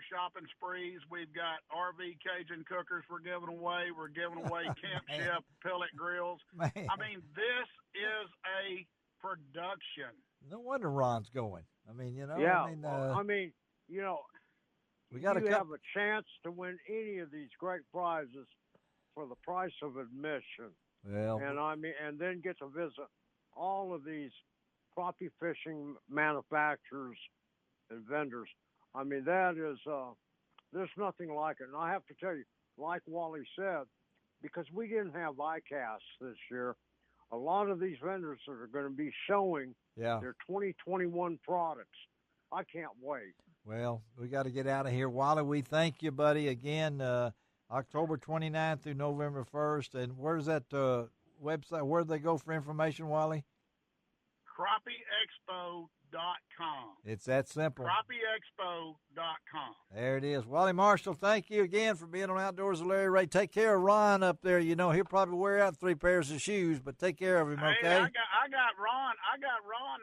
G: shopping sprees. We've got RV Cajun cookers we're giving away. We're giving away Camp Chef pellet grills. Man. I mean, this is a production.
C: No wonder Ron's going. I mean, you know.
D: Yeah.
C: We got
D: you have a chance to win any of these great prizes for the price of admission.
C: Well,
D: and then get to visit all of these crappie fishing manufacturers and vendors. I mean, that is, there's nothing like it. And I have to tell you, like Wally said, because we didn't have ICAST this year, a lot of these vendors are going to be showing their 2021 products. I can't wait.
C: Well, we got to get out of here. Wally, we thank you, buddy, again, October 29th through November 1st. And where's that website? Where do they go for information, Wally?
G: CrappieExpo.com.
C: It's that simple.
G: CrappieExpo.com.
C: There it is. Wally Marshall, thank you again for being on Outdoors with Larry Ray. Take care of Ron up there. You know, he'll probably wear out 3 pairs of shoes, but take care of him, okay?
G: Hey, I got Ron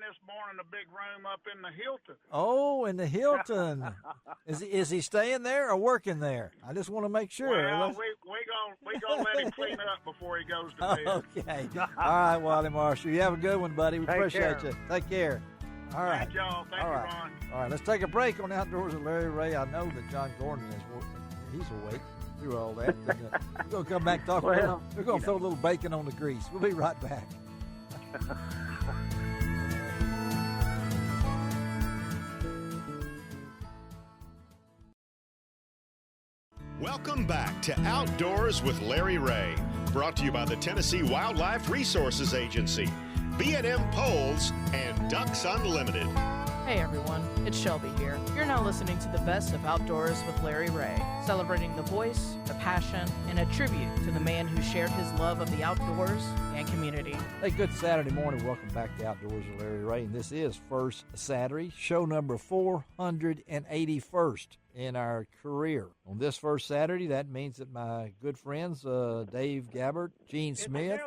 G: this morning in the big room up in the Hilton.
C: Oh, in the Hilton. Is he staying there or working there? I just want to make sure.
G: Well, we gonna let him clean up before he goes to bed.
C: Okay. All right, Wally Marshall. You have a good one, buddy. We appreciate you. Take care. All right.
G: Thank y'all. Thank you, Ron.
C: All right, let's take a break on Outdoors with Larry Ray. I know that John Gordon he's awake through all that. We're going to come back and talk about it. We're going to throw a little bacon on the grease. We'll be right back.
A: Welcome back to Outdoors with Larry Ray, brought to you by the Tennessee Wildlife Resources Agency, B&M Poles, and Ducks Unlimited.
B: Hey everyone, it's Shelby here. You're now listening to the best of Outdoors with Larry Ray, celebrating the voice, the passion, and a tribute to the man who shared his love of the outdoors and community.
C: Hey, good Saturday morning. Welcome back to Outdoors with Larry Ray. And this is First Saturday, show number 481st in our career. On this first Saturday, that means that my good friends, Dave Gabbert, Gene Smith,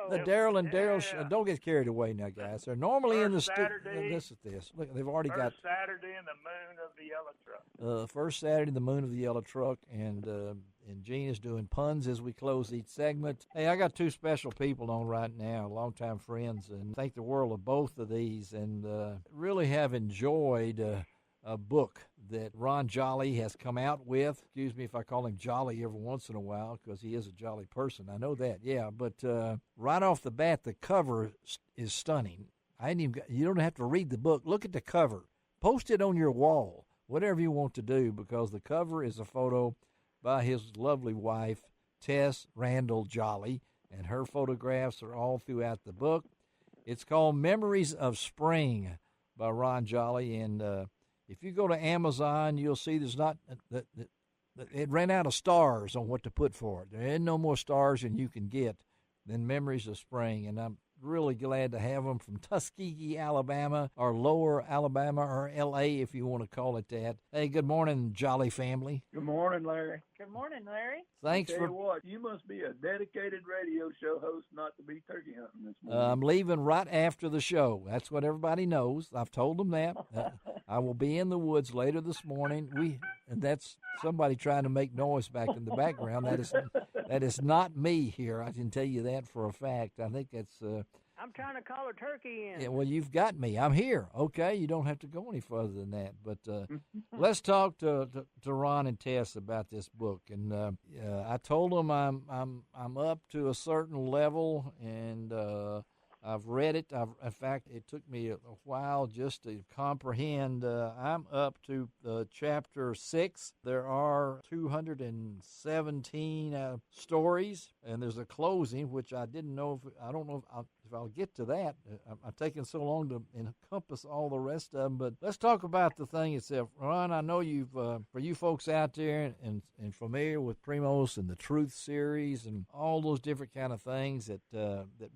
C: the Daryl and Daryl show. Don't get carried away now, guys. They're normally in the studio. Listen to this. Look, they've already got
H: Saturday in the moon of the yellow truck.
C: First Saturday, the moon of the yellow truck, and Gene is doing puns as we close each segment. Hey, I got 2 special people on right now, longtime friends, and thank the world of both of these, and really have enjoyed a book that Ron Jolly has come out with. Excuse me if I call him Jolly every once in a while, because he is a jolly person. I know that, yeah. But right off the bat, the cover is stunning. You don't have to read the book. Look at the cover. Post it on your wall, whatever you want to do, because the cover is a photo by his lovely wife, Tess Randall Jolly, and her photographs are all throughout the book. It's called Memories of Spring by Ron Jolly, and if you go to Amazon, you'll see there's not it ran out of stars on what to put for it. There ain't no more stars than you can get than Memories of Spring, and I'm really glad to have them from Tuskegee, Alabama, or Lower Alabama, or L.A., if you want to call it that. Hey, good morning, Jolly family.
H: Good morning, Larry.
I: Good morning, Larry.
C: Thanks
H: for what, you must be a dedicated radio show host not to be turkey hunting this morning.
C: I'm leaving right after the show. That's what everybody knows. I've told them that. I will be in the woods later this morning. And that's somebody trying to make noise back in the background. That is not me here. I can tell you that for a fact. I think that's.
I: I'm trying to call a turkey in.
C: Yeah, well, you've got me. I'm here. Okay, you don't have to go any further than that. But let's talk to Ron and Tess about this book. And I told them I'm up to a certain level, and I've read it. In fact, it took me a while just to comprehend. I'm up to chapter 6. There are 217 stories, and there's a closing, which I didn't know. I don't know if I'll get to that. I'm taking so long to encompass all the rest of them. But let's talk about the thing itself. Ron, I know you've, for you folks out there and familiar with Primos and the Truth series and all those different kind of things that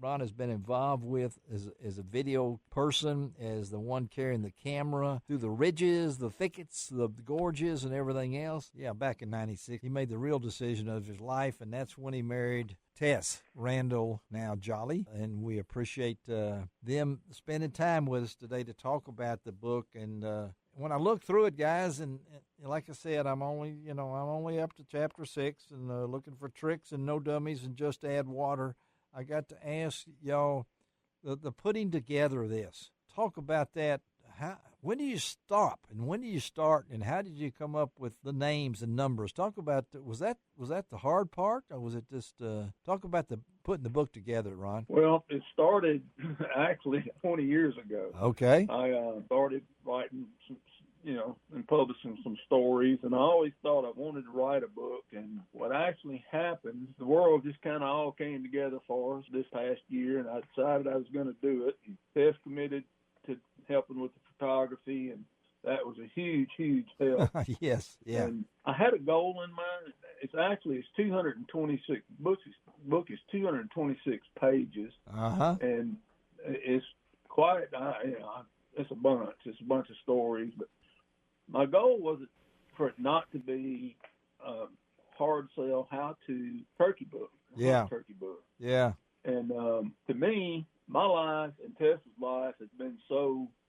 C: Ron has been involved with as a video person, as the one carrying the camera through the ridges, the thickets, the gorges, and everything else. Yeah, back in '96, he made the real decision of his life, and that's when he married Tess Randall, now Jolly, and we appreciate them spending time with us today to talk about the book. And when I look through it, guys, and like I said, I'm only up to chapter 6 and looking for tricks and no dummies and just add water. I got to ask y'all the putting together of this. Talk about that. When do you stop and when do you start, and how did you come up with the names and numbers? Talk about was that the hard part, or was it just talk about the putting the book together, Ron?
H: Well, it started actually 20 years ago.
C: Okay.
H: I started writing some, and publishing some stories, and I always thought I wanted to write a book. And what actually happened, the world just kind of all came together for us this past year, and I decided I was going to do it. And Tess committed to helping with the photography, and that was a huge, huge help.
C: Yes, yeah.
H: And I had a goal in mind. It's 226 books. Book is 226 pages, and it's quite. It's a bunch. It's a bunch of stories, but my goal was for it not to be a hard sell how-to turkey book.
C: Yeah.
H: Turkey book.
C: Yeah.
H: And to me, my life and Tessa's life has been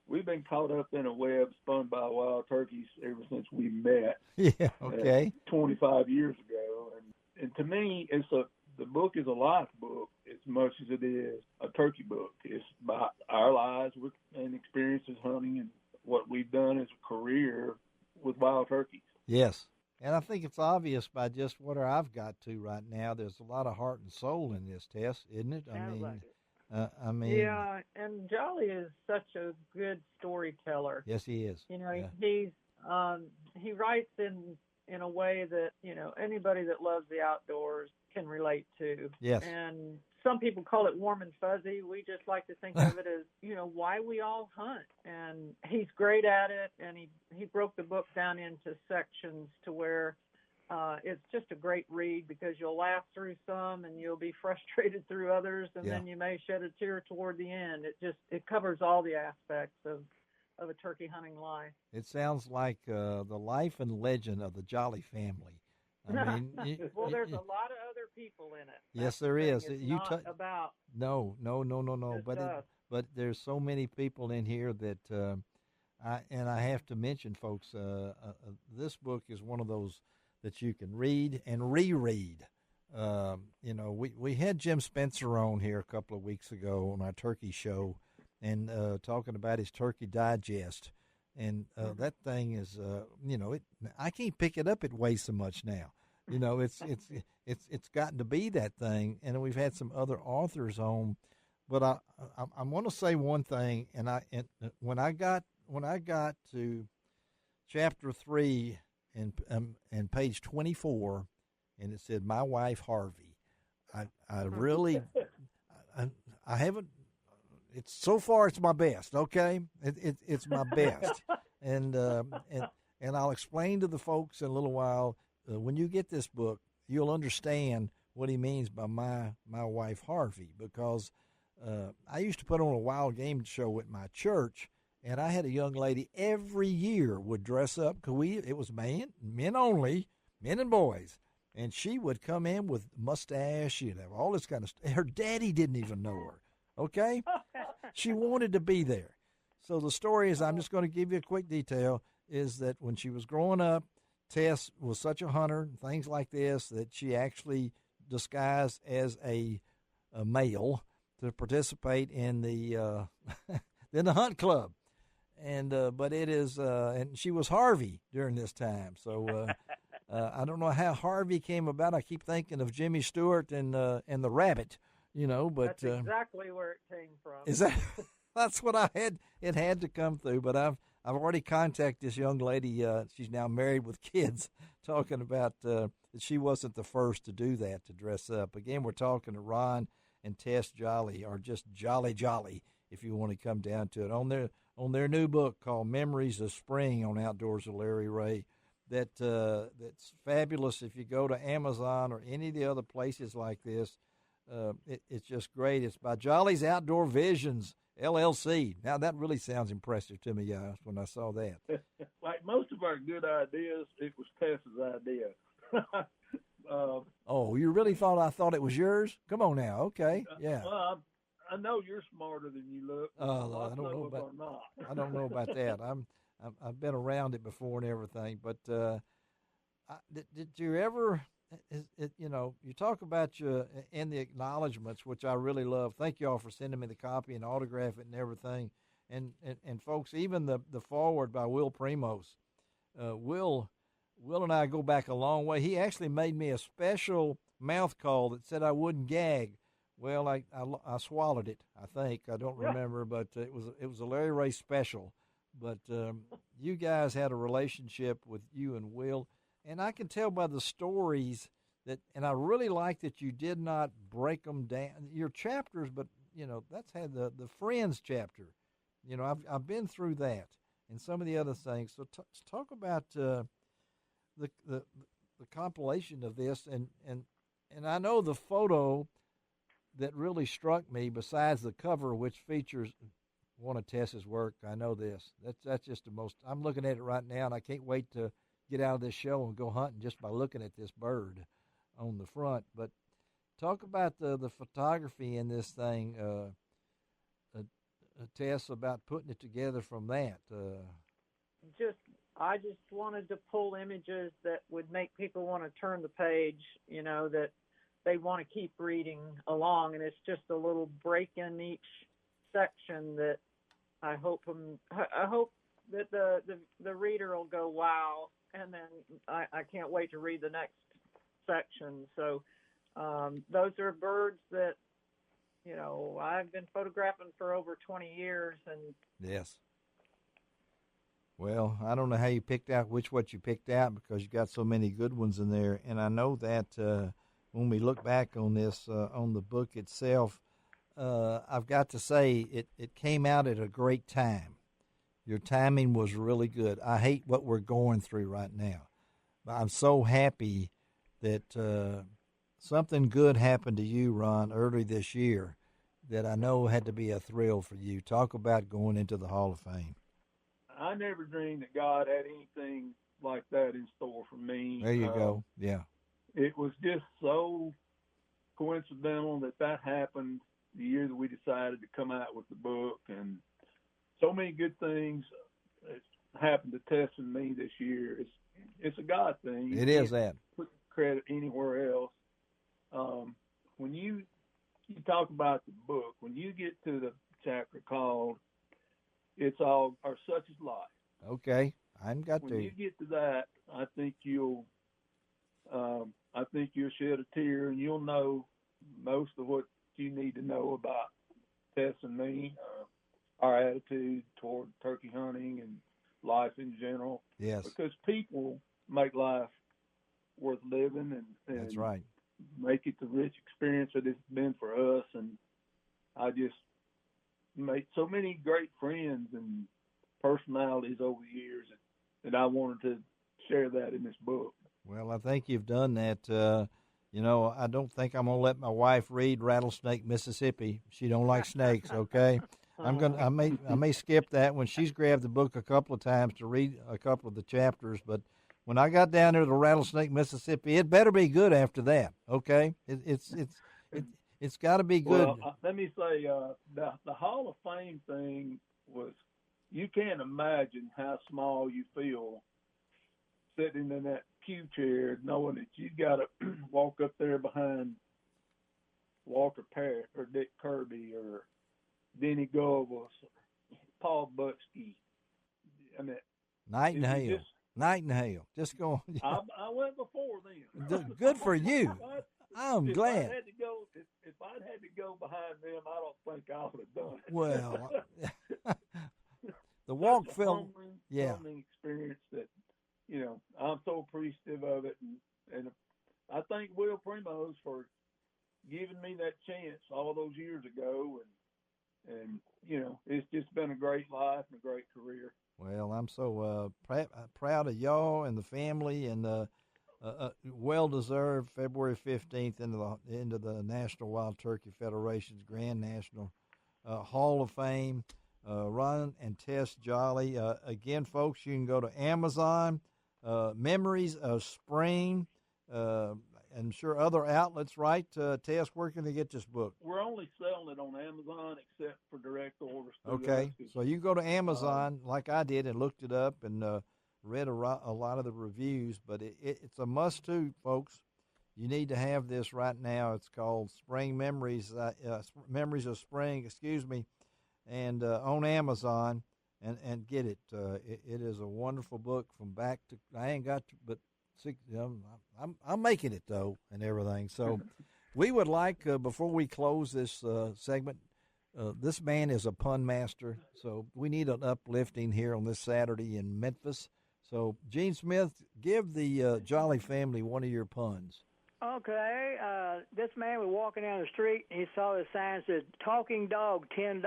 H: we've been caught up in a web spun by wild turkeys ever since we met.
C: Yeah, okay.
H: 25 years ago. And to me, the book is a life book as much as it is a turkey book. It's about our lives and experiences hunting and what we've done as a career with wild turkeys.
C: Yes. And I think it's obvious by just what I've got to right now. There's a lot of heart and soul in this, Tess, isn't it? I mean,
I: yeah, and Jolly is such a good storyteller.
C: Yes, he is.
I: He writes in a way that anybody that loves the outdoors can relate to.
C: Yes.
I: And some people call it warm and fuzzy. We just like to think of it as why we all hunt. And he's great at it. And he broke the book down into sections to where it's just a great read, because you'll laugh through some and you'll be frustrated through others, and then you may shed a tear toward the end. It covers all the aspects of a turkey hunting life.
C: It sounds like the life and legend of the Jolly family. I mean,
I: well, there's a lot of other people in it.
C: Yes, there is.
I: It's not about
C: no. But there's so many people in here that I have to mention, folks. This book is one of those that you can read and reread. We had Jim Spencer on here a couple of weeks ago on our turkey show, and talking about his Turkey Digest. And that thing is, I can't pick it up. It weighs so much now. It's gotten to be that thing. And we've had some other authors on, but I'm going to say one thing. And when I got to chapter 3 and page 24, and it said my wife Harvey, I really I haven't. It's so far. It's my best. Okay, it's my best, and I'll explain to the folks in a little while. When you get this book, you'll understand what he means by my wife Harvey, because I used to put on a wild game show at my church, and I had a young lady every year would dress up, because it was men only, men and boys, and she would come in with mustache, all this kind of stuff. Her daddy didn't even know her. Okay? She wanted to be there. So the story is, I'm just going to give you a quick detail, is that when she was growing up, Tess was such a hunter, things like this, that she actually disguised as a male to participate in the in the hunt club. And but it is and she was Harvey during this time. So I don't know how Harvey came about. I keep thinking of Jimmy Stewart and the rabbit. But
I: that's exactly where it came from.
C: Is that? That's what I had. It had to come through, but I've already contacted this young lady. She's now married with kids, talking about that she wasn't the first to do that, to dress up. Again, we're talking to Ron and Tess Jolly, or just Jolly, if you want to come down to it, on their new book called Memories of Spring on Outdoors with Larry Ray. That's fabulous. If you go to Amazon or any of the other places like this, it's just great. It's by Jolly's Outdoor Visions, LLC. Now, that really sounds impressive to me, guys, when I saw that.
H: Like most of our good ideas, it was Tess's idea.
C: Oh, you really thought I thought it was yours? Come on now. Okay. Yeah.
H: Well, I know you're smarter than you look.
C: I don't know about that. I've been around it before and everything, but did you ever? You talk about in the acknowledgments, which I really love. Thank you all for sending me the copy and autograph it and everything. And folks, even the foreword by Will Primos. Will and I go back a long way. He actually made me a special mouth call that said I wouldn't gag. Well, I swallowed it, I think. I don't remember, but it was a Larry Ray special. But you guys had a relationship with you and Will. And I can tell by the stories and I really like that you did not break them down, your chapters, but, that's had the Friends chapter. I've been through that and some of the other things. So talk about the compilation of this. And I know the photo that really struck me, besides the cover, which features one of Tess's work, I know this. That's just the most, I'm looking at it right now, and I can't wait to get out of this show and go hunting just by looking at this bird on the front. But talk about the photography in this thing, Tess, about putting it together from that.
I: I just wanted to pull images that would make people want to turn the page, that they want to keep reading along, and it's just a little break in each section that I hope that the reader will go, wow, and then I can't wait to read the next section. So those are birds that I've been photographing for over 20 years, and
C: yes. Well, I don't know how you picked out what you picked out, because you got so many good ones in there, and I know that when we look back on this on the book itself, I've got to say it came out at a great time. Your timing was really good. I hate what we're going through right now, but I'm so happy that something good happened to you, Ron, early this year that I know had to be a thrill for you. Talk about going into the Hall of Fame.
H: I never dreamed that God had anything like that in store for me.
C: There you go. Yeah.
H: It was just so coincidental that happened the year that we decided to come out with the book, and so many good things happened to Tess and me this year. It's a God thing.
C: It is that.
H: Put credit anywhere else. When you talk about the book, when you get to the chapter called "It's All or Such Is Life,"
C: okay, I've got
H: when you get to that, I think you'll shed a tear, and you'll know most of what you need to know about Tess and me, our attitude toward turkey hunting and life in general.
C: Yes.
H: Because people make life worth living, and
C: that's right.
H: Make it the rich experience that it's been for us. And I just made so many great friends and personalities over the years that I wanted to share that in this book.
C: Well, I think you've done that. I don't think I'm gonna let my wife read Rattlesnake, Mississippi. She don't like snakes. Okay, I may skip that when she's grabbed the book a couple of times to read a couple of the chapters. But when I got down there to Rattlesnake, Mississippi, it better be good after that. Okay, it's got to be good.
H: Well, let me say the Hall of Fame thing was, you can't imagine how small you feel sitting in that pew chair, knowing that you got to walk up there behind Walter Parrott or Dick Kirby or Denny Govos or Paul Butsky. I mean,
C: Nightingale. Just go.
H: I went before then.
C: Good for you. I'm glad.
H: If I I'd had to go behind them, I don't think I would have done it.
C: Well, the walk film,
H: humbling experience that, I'm so appreciative of it. And I thank Will Primos for giving me that chance all those years ago. And it's just been a great life and a great career.
C: Well, I'm so proud of y'all and the family, and well-deserved February 15th into the National Wild Turkey Federation's Grand National Hall of Fame. Ron and Tess Jolly. Again, folks, you can go to Amazon, Memories of Spring, and sure other outlets, right? Tess, where can they get this book?
H: We're only selling it on Amazon except for direct orders.
C: Okay, so you go to Amazon like I did and looked it up and read a lot of the reviews, but it's a must-do, folks. You need to have this right now. It's called Spring Memories, Memories of Spring, and on Amazon, and get it. It is a wonderful book from back to, I ain't got to, but I'm making it, though, and everything. So we would like, before we close this segment, this man is a pun master, so we need an uplifting here on this Saturday in Memphis. So, Gene Smith, give the Jolly family one of your puns.
J: Okay, this man was walking down the street, and he saw the sign that said, "Talking dog, $10."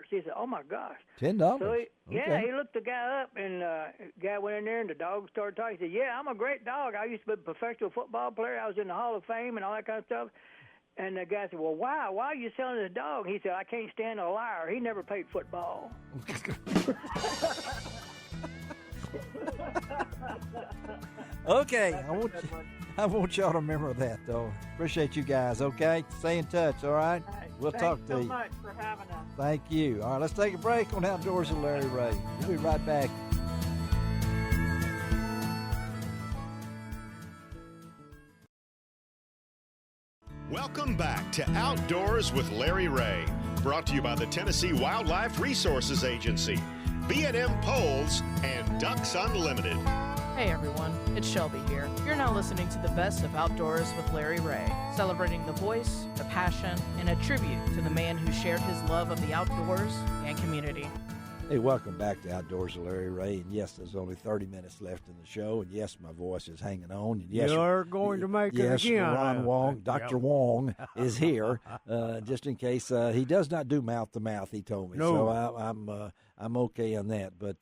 J: He said, "Oh, my gosh."
C: $10?
J: So
C: Okay.
J: he looked the guy up, and the guy went in there, and the dog started talking. He said, "Yeah, I'm a great dog. I used to be a professional football player. I was in the Hall of Fame and all that kind of stuff." And the guy said, "Well, why are you selling this dog?" He said, "I can't stand a liar. He never played football."
C: Okay, I want y'all to remember that, though. Appreciate you guys, okay? Stay in touch, all right? We'll talk to you.
I: Thanks so much for having us.
C: Thank you. All right, let's take a break on Outdoors with Larry Ray. We'll be right back.
A: Welcome back to Outdoors with Larry Ray, brought to you by the Tennessee Wildlife Resources Agency, B&M Poles, and Ducks Unlimited.
B: Hey everyone, it's Shelby here. You're now listening to the best of Outdoors with Larry Ray, celebrating the voice, the passion, and a tribute to the man who shared his love of the outdoors and community.
C: Hey, welcome back to Outdoors with Larry Ray. And yes, there's only 30 minutes left in the show. And yes, my voice is hanging on. And yes,
D: you're going to make it again.
C: Yes, Ron Wong, Dr. Wong is here, just in case. He does not do mouth-to-mouth, he told me.
D: No.
C: So I'm okay on that. But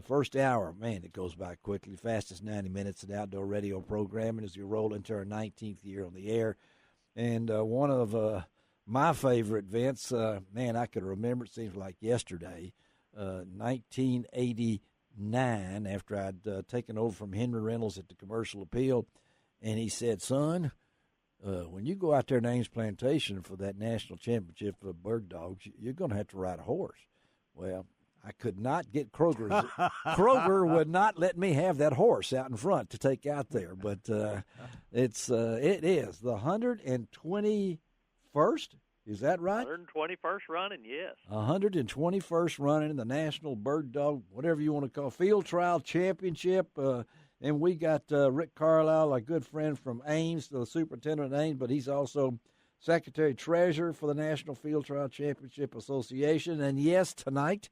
C: first hour, man, it goes by quickly. Fastest 90 minutes of outdoor radio programming as we roll into our 19th year on the air. And one of my favorite events, man, I could remember, it seems like yesterday, 1989, after I'd taken over from Henry Reynolds at the Commercial Appeal, and he said, "Son, when you go out there in Ames Plantation for that national championship of bird dogs, you're going to have to ride a horse." Well, I could not get Kroger's. Kroger would not let me have that horse out in front to take out there, but it is the 121st. Is that right?
K: 121st running, yes.
C: 121st running in the National Bird Dog, whatever you want to call it, Field Trial Championship. And we got Rick Carlisle, a good friend from Ames, the superintendent of Ames, but he's also Secretary Treasurer for the National Field Trial Championship Association. And yes, tonight,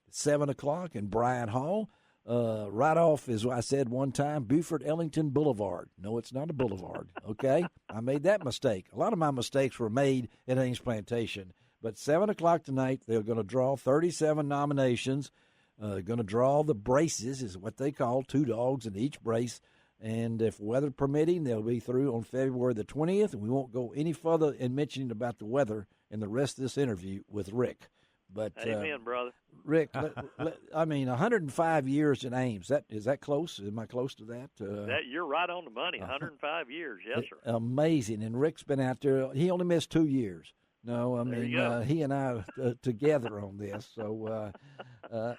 C: 7 o'clock in Bryant Hall, right off, as I said one time, Buford-Ellington Boulevard. No, it's not a boulevard, okay? I made that mistake. A lot of my mistakes were made at Ames Plantation. But 7 o'clock tonight, they're going to draw 37 nominations. Going to draw the braces, is what they call, 2 dogs in each brace. And if weather permitting, they'll be through on February the 20th. And we won't go any further in mentioning about the weather in the rest of this interview with Rick. But
K: amen, brother.
C: Rick, I mean, 105 years in Ames. Is that close? Am I close to that?
K: You're right on the money. 105 years, yes, sir.
C: Amazing. And Rick's been out there. He only missed 2 years. No, I mean, he and I together on this. So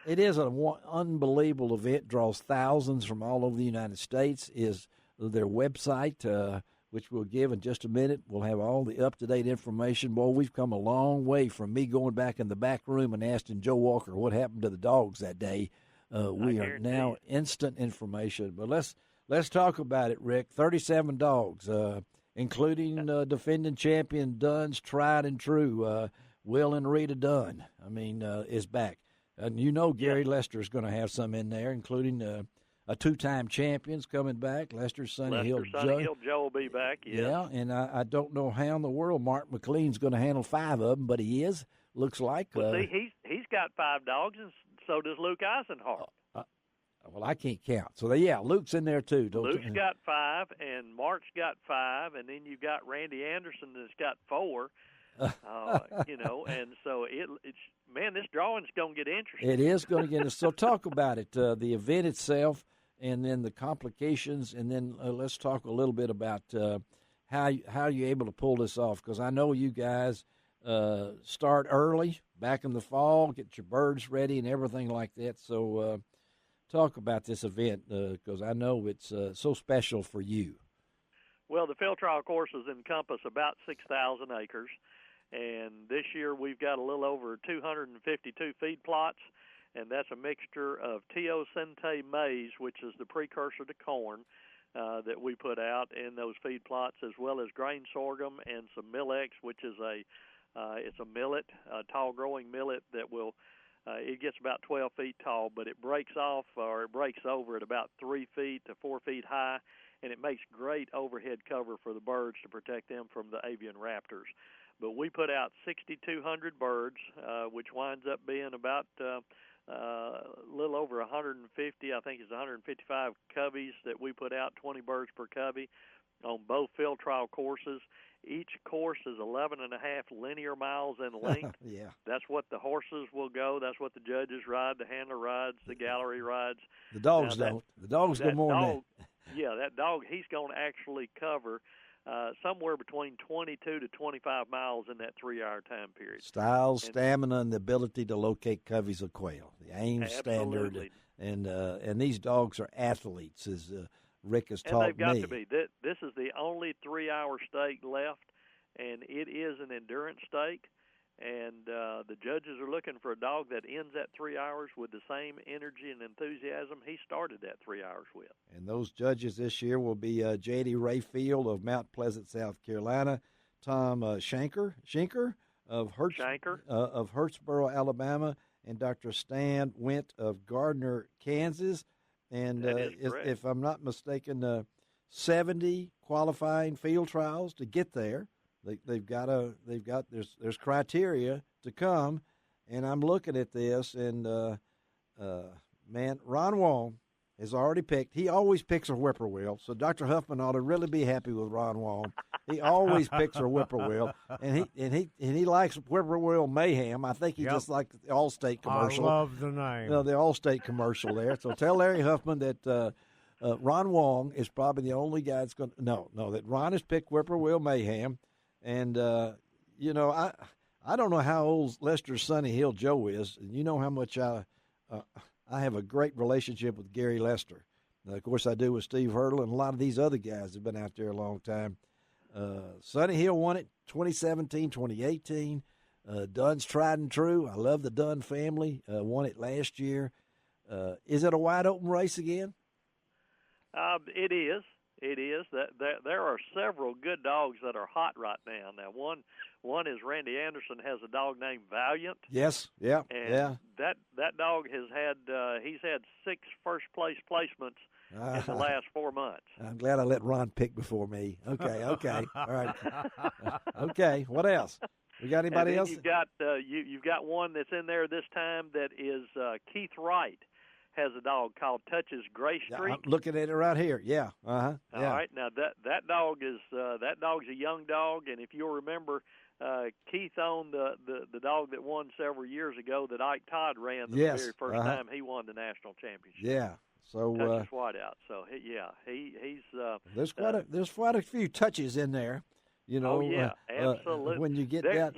C: it is an unbelievable event. Draws thousands from all over the United States. Is their website, which we'll give in just a minute. We'll have all the up-to-date information. Boy, we've come a long way from me going back in the back room and asking Joe Walker what happened to the dogs that day. We are now instant information. But let's talk about it, Rick. 37 dogs. including defending champion Dunn's tried and true, Will and Rita Dunn. I mean, is back. And Gary Lester is going to have some in there, including a two-time champion's coming back. Lester's Sonny Hill
K: Joe will be back, yes.
C: Yeah, and I don't know how in the world Mark McLean's going to handle 5 of them, but he is. Looks like.
K: Well, see, he's got 5 dogs, and so does Luke Eisenhart.
C: Well, I can't count. So, Luke's in there, too.
K: Luke's got 5, and Mark's got 5, and then you've got Randy Anderson that's got 4. And so it's this drawing's going to get interesting.
C: It is going to get interesting. So talk about it, the event itself, and then the complications, and then let's talk a little bit about how you're able to pull this off, because I know you guys start early, back in the fall, get your birds ready and everything like that. So talk about this event, because I know it's so special for you.
K: Well, the field trial courses encompass about 6,000 acres. And this year we've got a little over 252 feed plots, and that's a mixture of teosinte maize, which is the precursor to corn, that we put out in those feed plots, as well as grain sorghum and some Millex, which is it's a millet, a tall-growing millet that will it gets about 12 feet tall, but it breaks off or it breaks over at about 3 feet to 4 feet high, and it makes great overhead cover for the birds to protect them from the avian raptors. But we put out 6,200 birds, which winds up being about a little over 150, I think it's 155 coveys that we put out, 20 birds per covey on both field trial courses. Each course is 11.5 linear miles in length.
C: Yeah.
K: That's what the horses will go. That's what the judges ride, the handler rides, the gallery rides.
C: The dogs don't. The dogs go more than that.
K: Yeah, that dog, he's going to actually cover somewhere between 22 to 25 miles in that 3-hour time period.
C: Style, stamina, and the ability to locate coveys of quail. The AIM standard. And these dogs are athletes, as Rick has taught me.
K: And they've got to be. This is the only 3-hour stake left, and it is an endurance stake. And the judges are looking for a dog that ends that 3 hours with the same energy and enthusiasm he started that 3 hours with.
C: And those judges this year will be J.D. Rayfield of Mount Pleasant, South Carolina, Tom Schenker of Hurtsboro, Alabama, and Dr. Stan Went of Gardner, Kansas. And if I'm not mistaken, 70 qualifying field trials to get there. There's criteria to come, and I'm looking at this, and Ron Wong has already picked. He always picks a whippoorwill, so Dr. Huffman ought to really be happy with Ron Wong. He always picks a whippoorwill, and he likes Whippoorwill Mayhem. I think he just liked the Allstate commercial.
D: I love the name.
C: The Allstate commercial there. So tell Larry Huffman that Ron Wong is probably the only guy that's going to that Ron has picked Whippoorwill Mayhem. And, I don't know how old Lester's Sonny Hill Joe is. And you know how much I have a great relationship with Gary Lester. Of course, I do with Steve Hurdle, and a lot of these other guys have been out there a long time. Sonny Hill won it 2017, 2018. Dunn's tried and true. I love the Dunn family. Won it last year. Is it a wide-open race again?
K: It is. It is. There are several good dogs that are hot right now. Now, one is Randy Anderson has a dog named Valiant.
C: Yes, yeah,
K: and that dog has had he's had 6 first-place placements in the last 4 months.
C: I'm glad I let Ron pick before me. Okay, all right. Okay, what else? We got anybody else?
K: You've got one that's in there this time that is Keith Wright. Has a dog called Touch's Gray Streak.
C: I'm looking at it right here. Yeah.
K: All right. Now that dog's a young dog, and if you'll remember, Keith owned the dog that won several years ago that Ike Todd ran the very first time he won the national championship.
C: Yeah. So
K: Touch's Whiteout. So he's
C: there's quite a few touches in there.
K: Oh yeah, absolutely.
C: When you get that,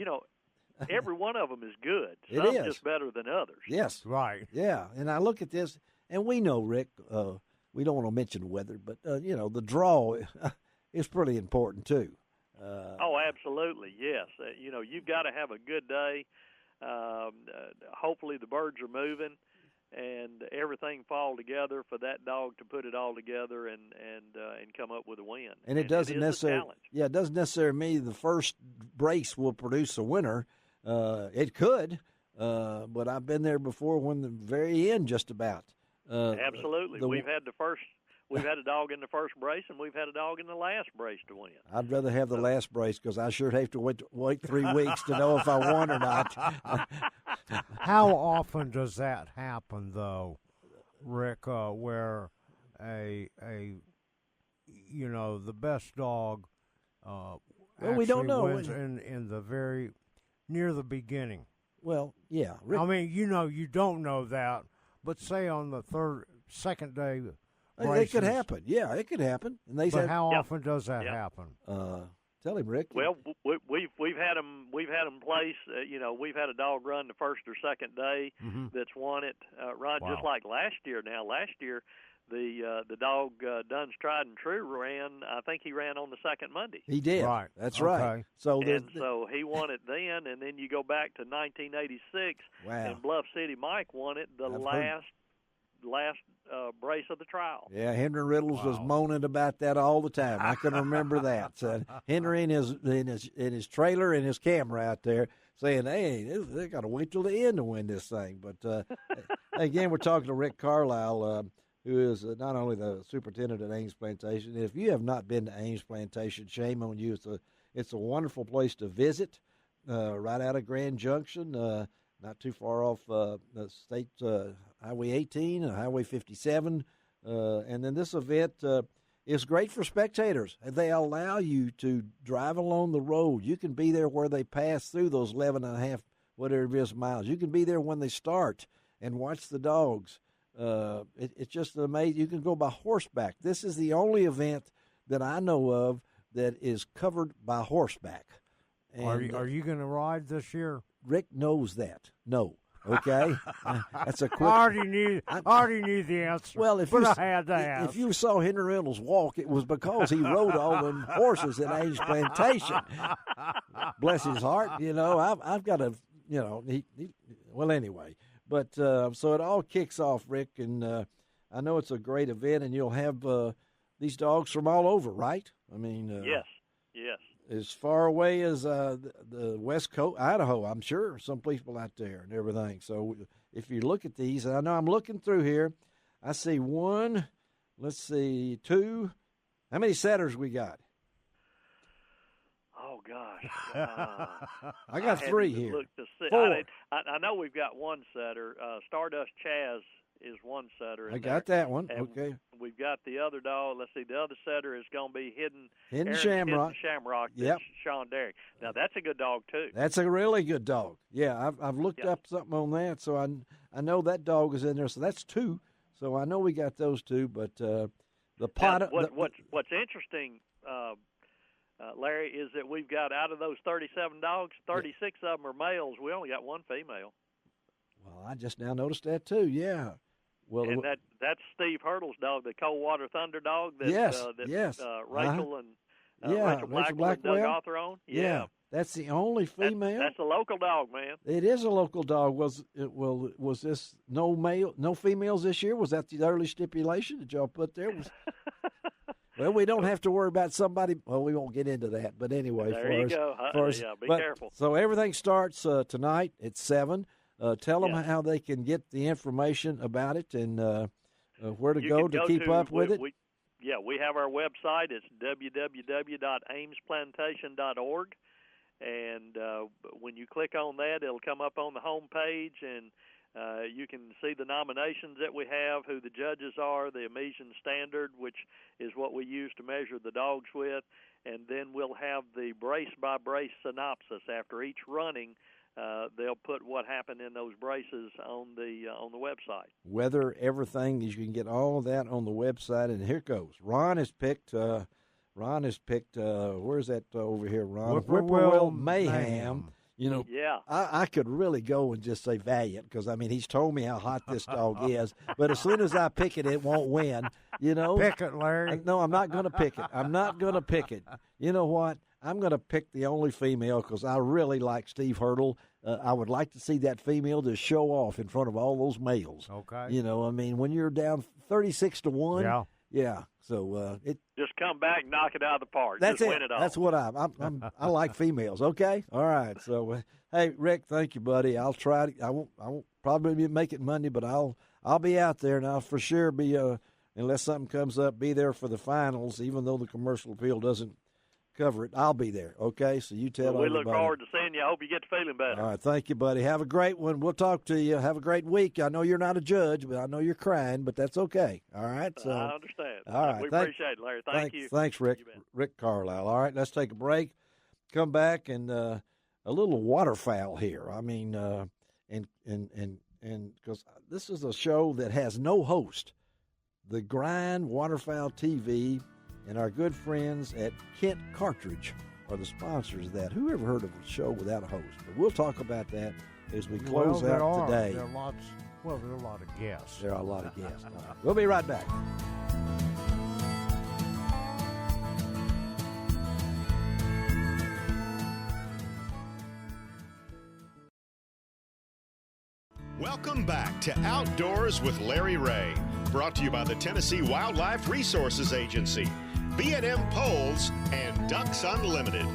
K: every one of them is good.
C: It
K: Some
C: is
K: just better than others.
C: Yes,
D: right.
C: Yeah, and I look at this, and we know, Rick, we don't want to mention weather, but the draw is pretty important too.
K: Absolutely, yes. You've got to have a good day. Hopefully the birds are moving. and everything fall together for that dog to put it all together and come up with a win.
C: And it doesn't necessarily, it doesn't necessarily mean the first brace will produce a winner. It could, but I've been there before when the very end just about.
K: Absolutely. We've had a dog in the first brace, and we've had a dog in the last brace to win.
C: I'd rather have the last brace because I sure have to wait 3 weeks to know if I won or not.
D: How often does that happen, though, Rick, where the best dog
C: we don't know.
D: Wins in the very near the beginning?
C: Well, yeah. Rick,
D: I mean, you don't know that, but say on the second day.
C: It could happen. Yeah, it could happen. And they said,
D: how often does that happen?
C: Tell him, Rick.
K: Well, we've had them place. We've had a dog run the first or second day that's won it. Ron, just like last year. Now, last year, the dog Dunn's Tried and True ran. I think he ran on the second Monday.
C: He did.
D: Right.
C: That's right. So
K: so he won it then, and then you go back to 1986, and Bluff City Mike won it last brace of the trial.
C: Yeah, Henry Riddles was moaning about that all the time. I can remember that. So Henry in his trailer and his camera out there saying, "Hey, they got to wait till the end to win this thing." But again, we're talking to Rick Carlisle, who is not only the superintendent at Ames Plantation. If you have not been to Ames Plantation, shame on you. It's a wonderful place to visit, right out of Grand Junction. Not too far off the state Highway 18, Highway 57. And then this event is great for spectators. They allow you to drive along the road. You can be there where they pass through those 11 and a half, whatever it is, miles. You can be there when they start and watch the dogs. It's just amazing. You can go by horseback. This is the only event that I know of that is covered by horseback. And,
D: are you going to ride this year?
C: Rick knows that. No. Okay? That's a quick.
D: I already knew the answer.
C: Well,
D: I had to ask.
C: If you saw Henry Reynolds walk, it was because he rode all them horses at Ames Plantation. Bless his heart. I've got a, well, anyway. But so it all kicks off, Rick, and I know it's a great event, and you'll have these dogs from all over, right? I mean,
K: yes.
C: As far away as the West Coast, Idaho, I'm sure, some people out there and everything. So if you look at these, and I know I'm looking through here, I see one, let's see, two. How many setters we got?
K: Oh, gosh.
C: I got three here.
K: Four. I know we've got one setter. Stardust Chaz is one setter.
C: I got that one.
K: And
C: okay.
K: We've got the other dog. Let's see. The other setter is going to be Hidden
C: Shamrock.
K: Yep. Sean Derrick. Now that's a good dog too.
C: That's a really good dog. Yeah, I've looked up something on that, so I know that dog is in there. So that's two. So I know we got those two. But the pot.
K: What's interesting, Larry, is that we've got out of those 37 dogs, 36 of them are males. We only got one female.
C: Well, I just now noticed that too. Yeah. Well,
K: and that's Steve Hurdle's dog, the Coldwater Thunder dog. That,
C: yes.
K: Rachel and
C: Rachel Blackwell
K: Doug Arthur on.
C: Yeah. That's the only female.
K: That's a local dog, man.
C: It is a local dog. Was this no females this year? Was that the early stipulation that y'all put there? Well, we don't have to worry about somebody. Well, we won't get into that. But anyway,
K: there you go. Be careful.
C: So everything starts tonight at 7. Tell them how they can get the information about it and where to go to keep up with it.
K: We have our website. It's www.amesplantation.org. And when you click on that, it'll come up on the home page, and you can see the nominations that we have, who the judges are, the Amiesian Standard, which is what we use to measure the dogs with. And then we'll have the brace-by-brace synopsis after each running. They'll put what happened in those braces on the website.
C: Weather, everything, you can get all of that on the website. And here it goes. Ron has picked. Where's that over here, Ron?
D: Whippoorwill
C: Mayhem. I could really go and just say Valiant because, I mean, he's told me how hot this dog is. But as soon as I pick it, it won't win.
D: Pick it, Larry.
C: No, I'm not going to pick it. You know what? I'm going to pick the only female because I really like Steve Hurdle. I would like to see that female to show off in front of all those males.
D: Okay.
C: You know, I mean, when you're down 36-1.
D: Yeah.
C: Yeah. So it.
K: Just come back, knock it out of the park.
C: That's
K: Just
C: it.
K: win it all.
C: That's what I like females. Okay. All right. So hey, Rick, thank you, buddy. I'll try to. I won't probably make it Monday, but I'll be out there, and I'll for sure be unless something comes up, be there for the finals, even though the commercial appeal doesn't cover it. I'll be there. Okay, so you tell everybody.
K: We look forward to seeing you. I hope you get to feeling better.
C: All right, thank you, buddy. Have a great one. We'll talk to you. Have a great week. I know you're not a judge, but I know you're crying, but that's okay. All right. So
K: I understand.
C: All right,
K: we appreciate it, Larry. Thank you.
C: Thanks, Rick. Rick Carlisle. All right, let's take a break. Come back and a little waterfowl here. I mean, and because this is a show that has no host. The Grind Waterfowl TV and our good friends at Kent Cartridge are the sponsors of that. Who ever heard of a show without a host? But we'll talk about that as we close out today.
D: There are a lot of guests.
C: There are a lot of guests. We'll be right back.
A: Welcome back to Outdoors with Larry Ray, brought to you by the Tennessee Wildlife Resources Agency, B&M Poles, and Ducks Unlimited.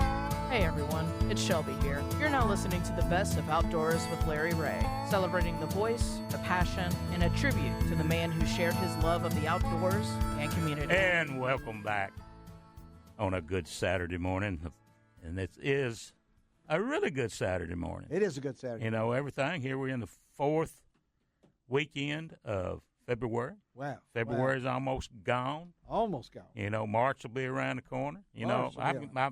B: Hey everyone, it's Shelby here. You're now listening to the best of Outdoors with Larry Ray, celebrating the voice, the passion, and a tribute to the man who shared his love of the outdoors and community.
L: And welcome back on a good Saturday morning. And it is a really good Saturday morning.
C: It is a good Saturday.
L: You know, everything. Here we're in the 4th weekend of February.
C: Wow.
L: February's almost gone.
C: Almost gone.
L: You know, March will be around the corner. You know,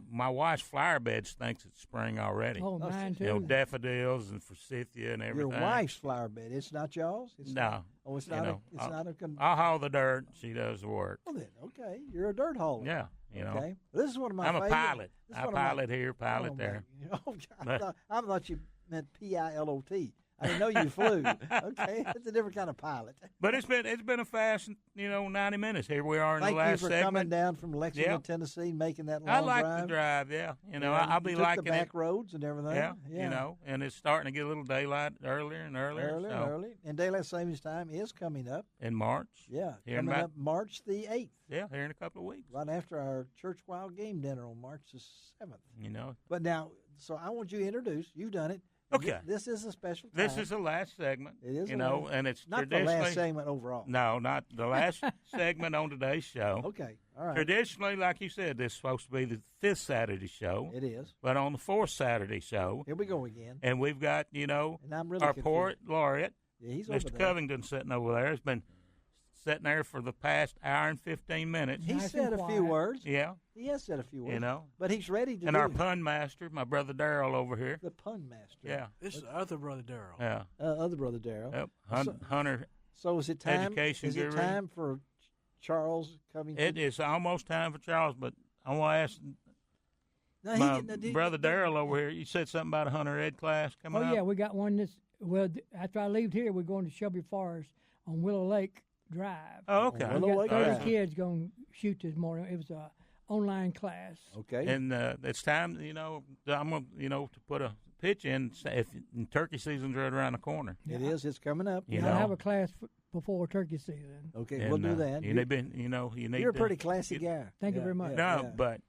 L: my wife's flower bed thinks it's spring already.
M: Oh, mine too.
L: You know, daffodils and forsythia and everything.
C: Your wife's flower bed. It's not y'all's?
L: No.
C: Oh, it's not.
L: I'll haul the dirt. She does the work.
C: Well, then, okay. You're a dirt hauler.
L: Yeah. You know.
C: Okay. This is one of my
L: I'm
C: favorite.
L: a pilot. I pilot here, pilot there.
C: Oh, I thought you meant P-I-L-O-T. I didn't know you flew. Okay, it's a different kind of pilot.
L: But it's been a fast, 90 minutes. Here we are in the last segment.
C: Thank you for coming down from Lexington, Tennessee, making that long drive.
L: I like the drive, yeah. You know, I'll be liking
C: the back roads and everything.
L: Yeah, you know, and it's starting to get a little daylight earlier and earlier.
C: Early. And daylight savings time is coming up.
L: In March.
C: Yeah, coming up March the 8th.
L: Yeah, here in a couple of weeks.
C: Right after our church wild game dinner on March the 7th.
L: You know.
C: But now, so I want you to introduce. You've done it.
L: Okay.
C: This is a special time.
L: This is the last segment.
C: It is.
L: And it's
C: not the last segment overall.
L: No, not the last segment on today's show.
C: Okay. All right.
L: Traditionally, like you said, this is supposed to be the 5th Saturday show.
C: It is.
L: But on the 4th Saturday show.
C: Here we go again.
L: And we've got,
C: and I'm really
L: our
C: confused.
L: poet laureate,
C: yeah, he's
L: Mr. Covington, sitting over there. Has been sitting there for the past hour and 15 minutes.
C: He said a few words.
L: Yeah.
C: He has said a few words.
L: You know.
C: But he's ready to
L: And our pun master, my brother Darrell over here.
C: The pun master.
L: Yeah.
N: This is the other brother Darrell.
L: Yeah.
C: Other brother Darrell.
L: Yep. Hunter.
C: So is it time?
L: Education
C: is it
L: guru.
C: time for Charles Covington?
L: It is almost time for Charles, but I want to ask brother Darrell over here. You said something about a Hunter Ed class coming up?
M: Oh, yeah, we got one after I leave here, we're going to Shelby Forest on Willow Lake Drive.
L: Oh, okay.
M: We got 30 kids going to shoot this morning. It was a online class.
C: Okay.
L: And it's time, I'm going to put a pitch in if turkey season's right around the corner.
C: It is. It's coming up.
M: I have a class before turkey season.
C: Okay, and, we'll do that.
L: You're
C: a pretty classy guy.
M: Thank you very much.
L: But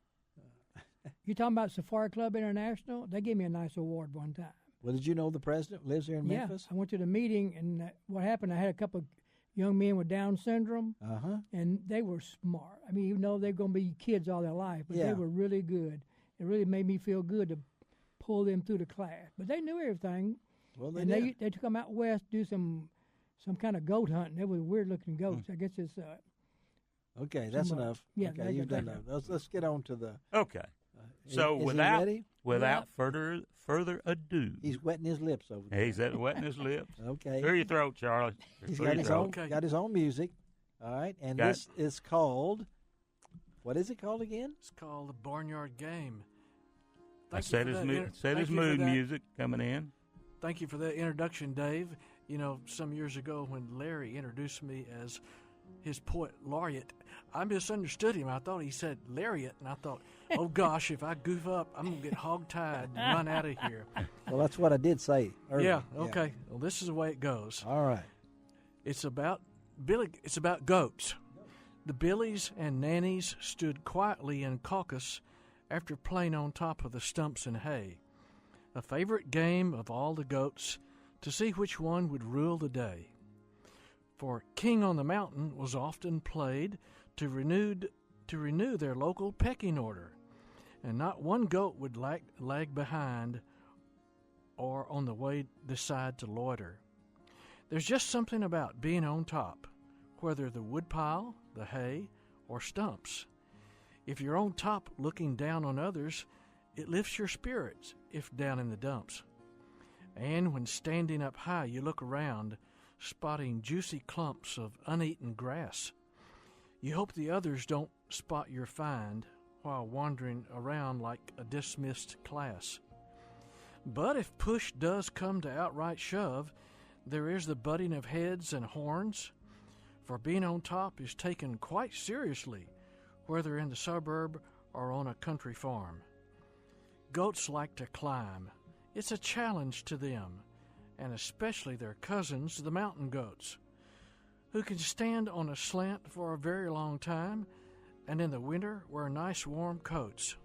M: you're talking about Safari Club International? They gave me a nice award one time.
C: Well, did you know the president lives here in Memphis?
M: I went to the meeting, and what happened, I had a couple of young men with Down syndrome, and they were smart. I mean, even though they're going to be kids all their life, but they were really good. It really made me feel good to pull them through the class. But they knew everything.
C: Well,
M: they took them out west to do some kind of goat hunting. They were weird-looking goats. I guess it's...
C: okay, that's enough.
M: Yeah,
C: okay, you've done enough. Let's get on to the...
L: Okay. So without further ado,
C: he's wetting his lips over there.
L: He's wetting his lips.
C: Okay.
L: Clear your throat, Charlie.
C: He's got his own music. All right, and this is called. What is it called again?
N: It's called the Barnyard Game.
L: I said his mood music coming in.
N: Thank you for that introduction, Dave. You know, some years ago when Larry introduced me as his poet laureate. I misunderstood him. I thought he said lariat, and I thought, oh gosh, if I goof up, I'm gonna get hog-tied and run out of here.
C: Well, that's what I did say earlier.
N: Yeah. Okay. Well, this is the way it goes.
C: All right.
N: It's about goats. The Billies and Nannies stood quietly in caucus after playing on top of the stumps and hay. A favorite game of all the goats to see which one would rule the day. For King on the Mountain was often played to renew their local pecking order, and not one goat would lag behind or on the way decide to loiter. There's just something about being on top, whether the woodpile, the hay, or stumps. If you're on top looking down on others, it lifts your spirits if down in the dumps. And when standing up high, you look around, spotting juicy clumps of uneaten grass. You hope the others don't spot your find while wandering around like a dismissed class. But if push does come to outright shove, there is the butting of heads and horns, for being on top is taken quite seriously, whether in the suburb or on a country farm. Goats like to climb. It's a challenge to them, and especially their cousins, the mountain goats, who can stand on a slant for a very long time, and in the winter wear nice warm coats.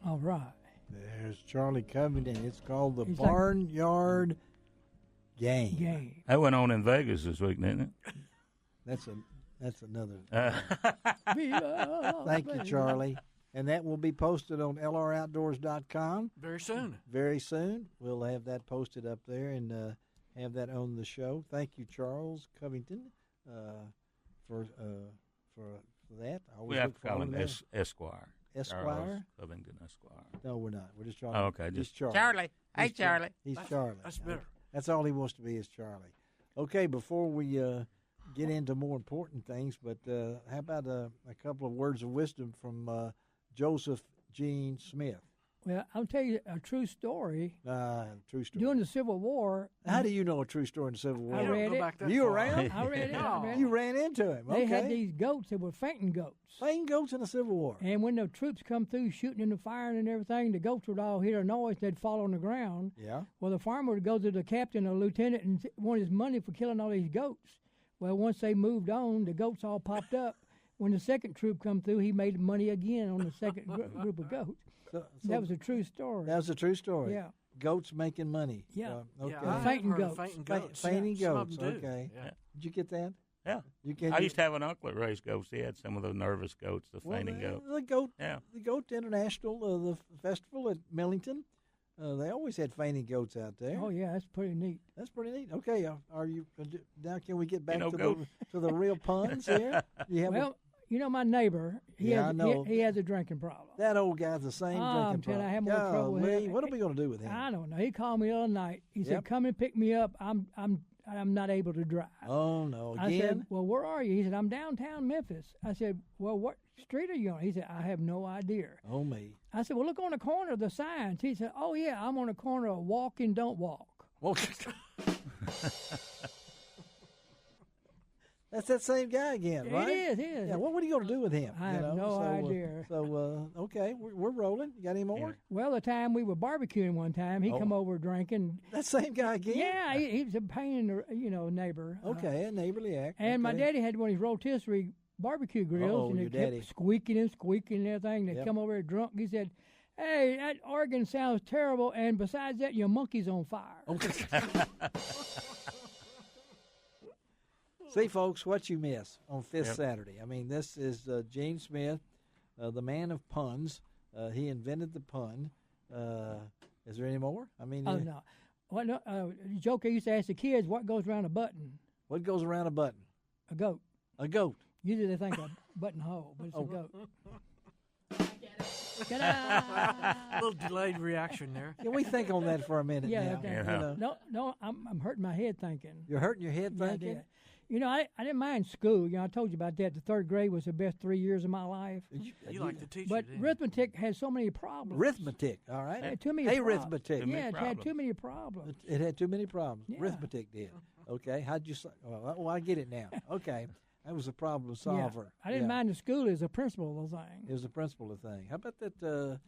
M: All right.
C: There's Charlie Covington. It's called the Barnyard Game.
L: That went on in Vegas this week, didn't it?
C: That's another. Thank you, Charlie. And that will be posted on lroutdoors.com.
N: Very soon.
C: Very soon. We'll have that posted up there and have that on the show. Thank you, Charles Covington, for that.
L: We have to call him Esquire.
C: Esquire?
L: Charles Covington Esquire.
C: No, we're not. We're just Charlie.
L: Oh, okay.
C: Just Charlie.
O: Charlie. Hey, Charlie.
C: He's Charlie.
N: That's better.
C: That's all he wants to be is Charlie. Okay, before we get into more important things, but how about a couple of words of wisdom from Joseph Gene Smith?
M: Well, I'll tell you a true story.
C: True story.
M: During the Civil War.
C: How do you know a true story in the Civil War?
M: I read it.
C: You around?
M: I read it.
C: You ran into him.
M: They had these goats that were fainting goats.
C: Fainting goats in the Civil War.
M: And when the troops come through shooting and firing and everything, the goats would all hear a noise. They'd fall on the ground.
C: Yeah.
M: Well, the farmer would go to the captain or lieutenant and want his money for killing all these goats. Well, once they moved on, the goats all popped up. When the second troop come through, he made money again on the second group of goats. So that was a true story.
C: That was a true story.
M: Yeah.
C: Goats making money.
M: Yeah.
C: Okay.
N: Yeah,
M: fainting
N: goats.
C: Fainting goats.
N: Some of them
C: Okay.
L: Yeah.
C: Did you get that?
L: Yeah. I used to have an uncle that raised goats. He had some of the nervous goats, the fainting goats.
C: The Goat International, the festival at Millington, they always had fainting goats out there.
M: Oh yeah, that's pretty neat.
C: That's pretty neat. Okay, are you now? Can we get back to the real puns here?
M: You know my neighbor. He has a drinking problem.
C: That old guy's the same drinking problem.
M: I have more trouble with him.
C: What are we going to do with him?
M: I don't know. He called me the other night. He said, "Come and pick me up. I'm not able to drive."
C: Oh no! Again?
M: I said, "Well, where are you?" He said, "I'm downtown Memphis." I said, "Well, what street are you on?" He said, "I have no idea."
C: Oh me!
M: I said, "Well, look on the corner of the signs." He said, "Oh yeah, I'm on the corner of Walk and Don't Walk."
C: That's that same guy again, right?
M: It is.
C: Yeah. What are you going to do with him?
M: I have no idea.
C: Okay, we're rolling. You got any more?
M: Yeah. Well, the time we were barbecuing one time, he come over drinking.
C: That same guy again?
M: Yeah, he was a pain in the, neighbor.
C: Okay, a neighborly act.
M: And my daddy had one of these rotisserie barbecue grills, and it kept squeaking and everything. They come over drunk. He said, "Hey, that organ sounds terrible, and besides that, your monkey's on fire."
C: Okay. See, folks, what you miss on Fifth Saturday. I mean, this is Gene Smith, the man of puns. He invented the pun. Is there any more? I mean,
M: no. What? No, joke I used to ask the kids, what goes around a button?
C: What goes around a button?
M: A goat.
C: A goat.
M: Usually they think a buttonhole, but it's a goat.
N: A little delayed reaction there.
C: Can we think on that for a minute?
M: Yeah.
C: now?
M: No, I'm hurting my head thinking.
C: You're hurting your head thinking?
M: You know, I didn't mind school. You know, I told you about that. The third grade was the best 3 years of my life.
N: You like the teacher,
M: but arithmetic has so many problems.
C: Arithmetic, all right.
M: It had too many
C: arithmetic.
M: Yeah, it had too many problems.
C: It had too many problems.
M: Yeah.
C: Arithmetic did. Okay, how'd you? Well, I get it now. Okay, that was a problem solver.
M: Yeah. I didn't mind the school as a principal thing.
C: It was the principal thing. How about that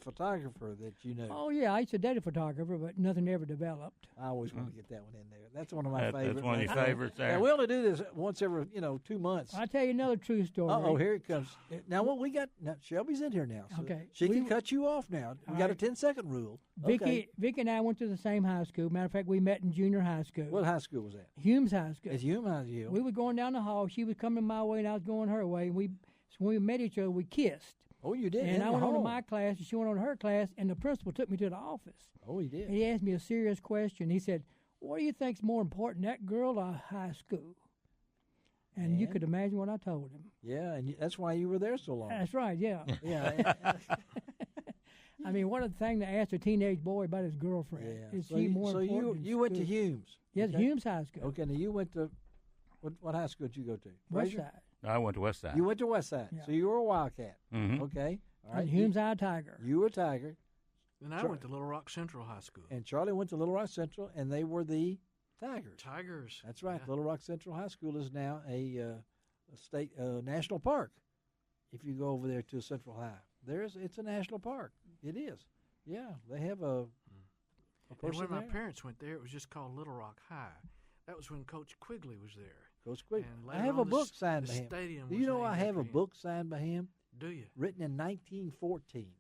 C: photographer that you know?
M: Oh yeah, I used to date a photographer, but nothing ever developed.
C: I always want to get that one in there. That's one of my favorites.
L: That's one of your favorites there.
C: Yeah, we only do this once every 2 months.
M: I'll tell you another true story.
C: Oh, here it comes. Now what we got? Now Shelby's in here now. So
M: okay,
C: she can cut you off now. We got a 10-second rule.
M: Vicky and I went to the same high school. Matter of fact, we met in junior high school.
C: What high school was that?
M: Humes High School.
C: It's Humes High School.
M: We were going down the hall. She was coming my way, and I was going her way. So when we met each other, we kissed.
C: Oh, you did?
M: And I went on to my class, and she went on to her class, and the principal took me to the office.
C: Oh, he did?
M: And he asked me a serious question. He said, what do you think's more important, that girl or high school? And you could imagine what I told him.
C: Yeah, and that's why you were there so long.
M: That's right, yeah.
C: Yeah.
M: I mean, what a thing to ask a teenage boy about his girlfriend.
C: Yeah.
M: Is she more important than
C: you went to
M: school?
C: Humes?
M: Yes,
C: Okay.
M: Humes High School.
C: Okay, now you went to, what high school did you go to?
M: West Side.
L: I went to West Side.
C: You went to West Side,
M: Yeah.
C: so you were a Wildcat.
L: Mm-hmm.
C: Okay, all right.
M: And Humes High Tiger.
C: You were a Tiger.
N: And I went to Little Rock Central High School.
C: And Charlie went to Little Rock Central, and they were the Tigers.
N: Tigers.
C: That's right.
N: Yeah.
C: Little Rock Central High School is now a state national park. If you go over there to Central High, it's a national park. It is. Yeah, they have a person
N: And when my
C: there.
N: parents went there, it was just called Little Rock High. That was when Coach Quigley was there.
C: Coach Quigley.
N: And
C: I
N: later
C: have
N: on
C: a book signed by
N: the
C: him.
N: stadium
C: Do
N: was
C: you know I
N: named
C: have
N: after
C: a
N: him.
C: book signed by him?
N: Do you?
C: Written in 1914.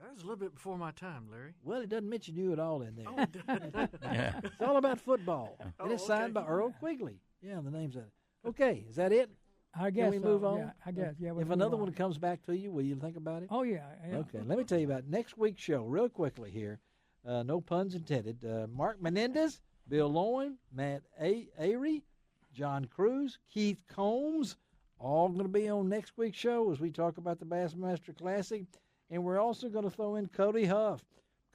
N: That was a little bit before my time, Larry.
C: Well, it doesn't mention you at all in there.
N: Oh, it doesn't.
L: Yeah.
C: It's all about football.
N: Oh,
C: And it's signed by
N: okay.
C: Earl Quigley. Yeah, the name's on it. Okay, is that it?
M: I guess
C: Can we
M: so.
C: move on?
M: Yeah, I guess. Yeah, we'll
C: If
M: move
C: another
M: on.
C: one comes back to you, will you think about it?
M: Oh, yeah.
C: Okay, let me tell you about next week's show real quickly here. No puns intended. Mark Menendez, Bill Lowen, Matt Airy, John Cruz, Keith Combs, all going to be on next week's show as we talk about the Bassmaster Classic. And we're also going to throw in Cody Huff.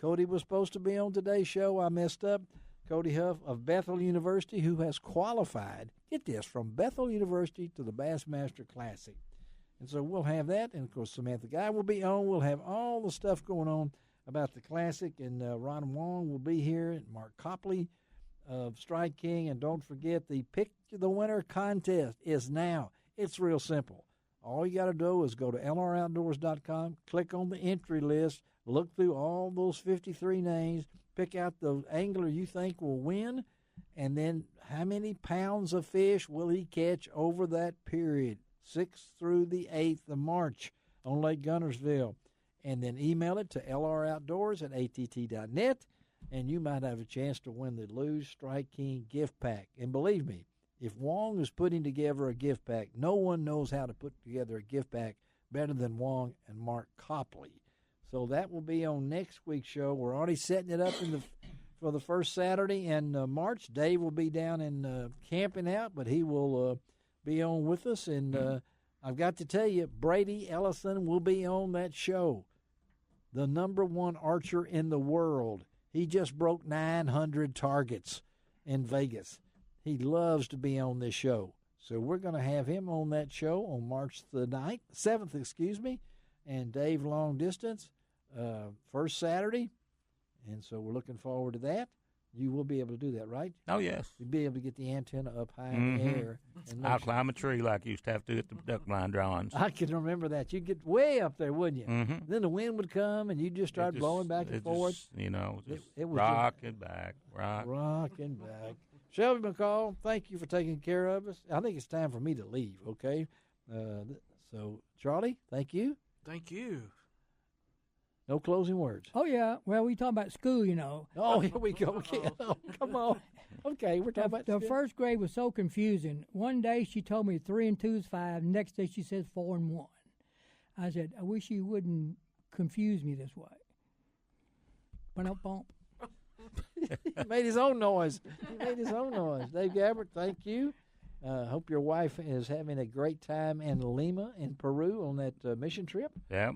C: Cody was supposed to be on today's show. I messed up. Cody Huff of Bethel University, who has qualified, get this, from Bethel University to the Bassmaster Classic. And so we'll have that. And, of course, Samantha Guy will be on. We'll have all the stuff going on about the Classic. And Ron Wong will be here, and Mark Copley of Strike King. And don't forget, the Pick the Winner contest is now. It's real simple. All you got to do is go to lroutdoors.com, click on the entry list, look through all those 53 names, pick out the angler you think will win, and then how many pounds of fish will he catch over that period, 6th through the 8th of March on Lake Guntersville. And then email it to lroutdoors@att.net, and you might have a chance to win the Lose Strike King gift pack. And believe me, if Wong is putting together a gift pack, no one knows how to put together a gift pack better than Wong and Mark Copley. So that will be on next week's show. We're already setting it up for the first Saturday in March. Dave will be down in camping out, but he will be on with us. And I've got to tell you, Brady Ellison will be on that show, the #1 archer in the world. He just broke 900 targets in Vegas. He loves to be on this show. So we're going to have him on that show on March the 7th, and Dave long distance, first Saturday. And so we're looking forward to that. You will be able to do that, right?
L: Oh, yes.
C: You'll be able to get the antenna up high in the air. And
L: I'll climb a tree like you used to have to at the duck blind drawings.
C: I can remember that. You'd get way up there, wouldn't you?
L: Mm-hmm.
C: Then the wind would come, and you'd just start blowing back and forth.
L: It was rocking back.
C: Rocking back. Shelby McCall, thank you for taking care of us. I think it's time for me to leave, okay? So, Charlie, thank you.
N: Thank you.
C: No closing words.
M: Oh, yeah. Well, we talking about school, you know.
C: Oh, here we go again. Oh, come on. Okay, we're talking about
M: the
C: school.
M: first grade was so confusing. One day she told me 3 and 2 is 5. Next day she says 4 and 1. I said, I wish you wouldn't confuse me this way. Bump.
C: He made his own noise. Dave Gabbert, thank you. Hope your wife is having a great time in Lima, in Peru, on that mission trip.
L: Yeah.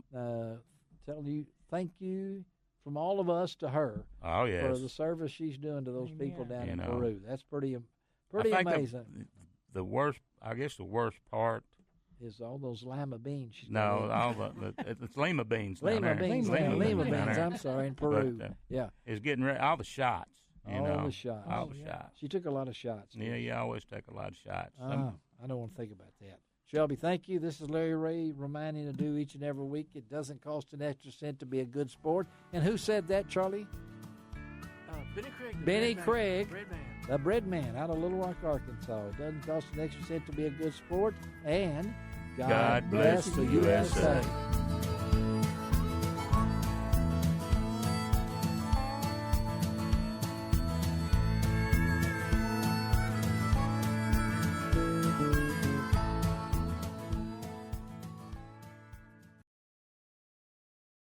C: Tell you, thank you from all of us to her.
L: Oh, yes.
C: For the service she's doing to those people down in
L: know,
C: Peru. That's pretty
L: I think
C: amazing.
L: the worst, I guess the worst part
C: is all those lima beans.
L: It's lima beans.
C: Lima beans. I'm sorry, in Peru.
L: But,
C: yeah,
L: it's getting rid all the shots.
C: All the shots. She took a lot of shots.
L: Yeah, you always take a lot of shots.
C: I don't want to think about that. Shelby, thank you. This is Larry Ray reminding you to do each and every week. It doesn't cost an extra cent to be a good sport. And who said that, Charlie?
N: Benny Craig.
C: Benny Craig,
N: bread man.
C: The bread man out of Little Rock, Arkansas. It doesn't cost an extra cent to be a good sport. And God bless the USA.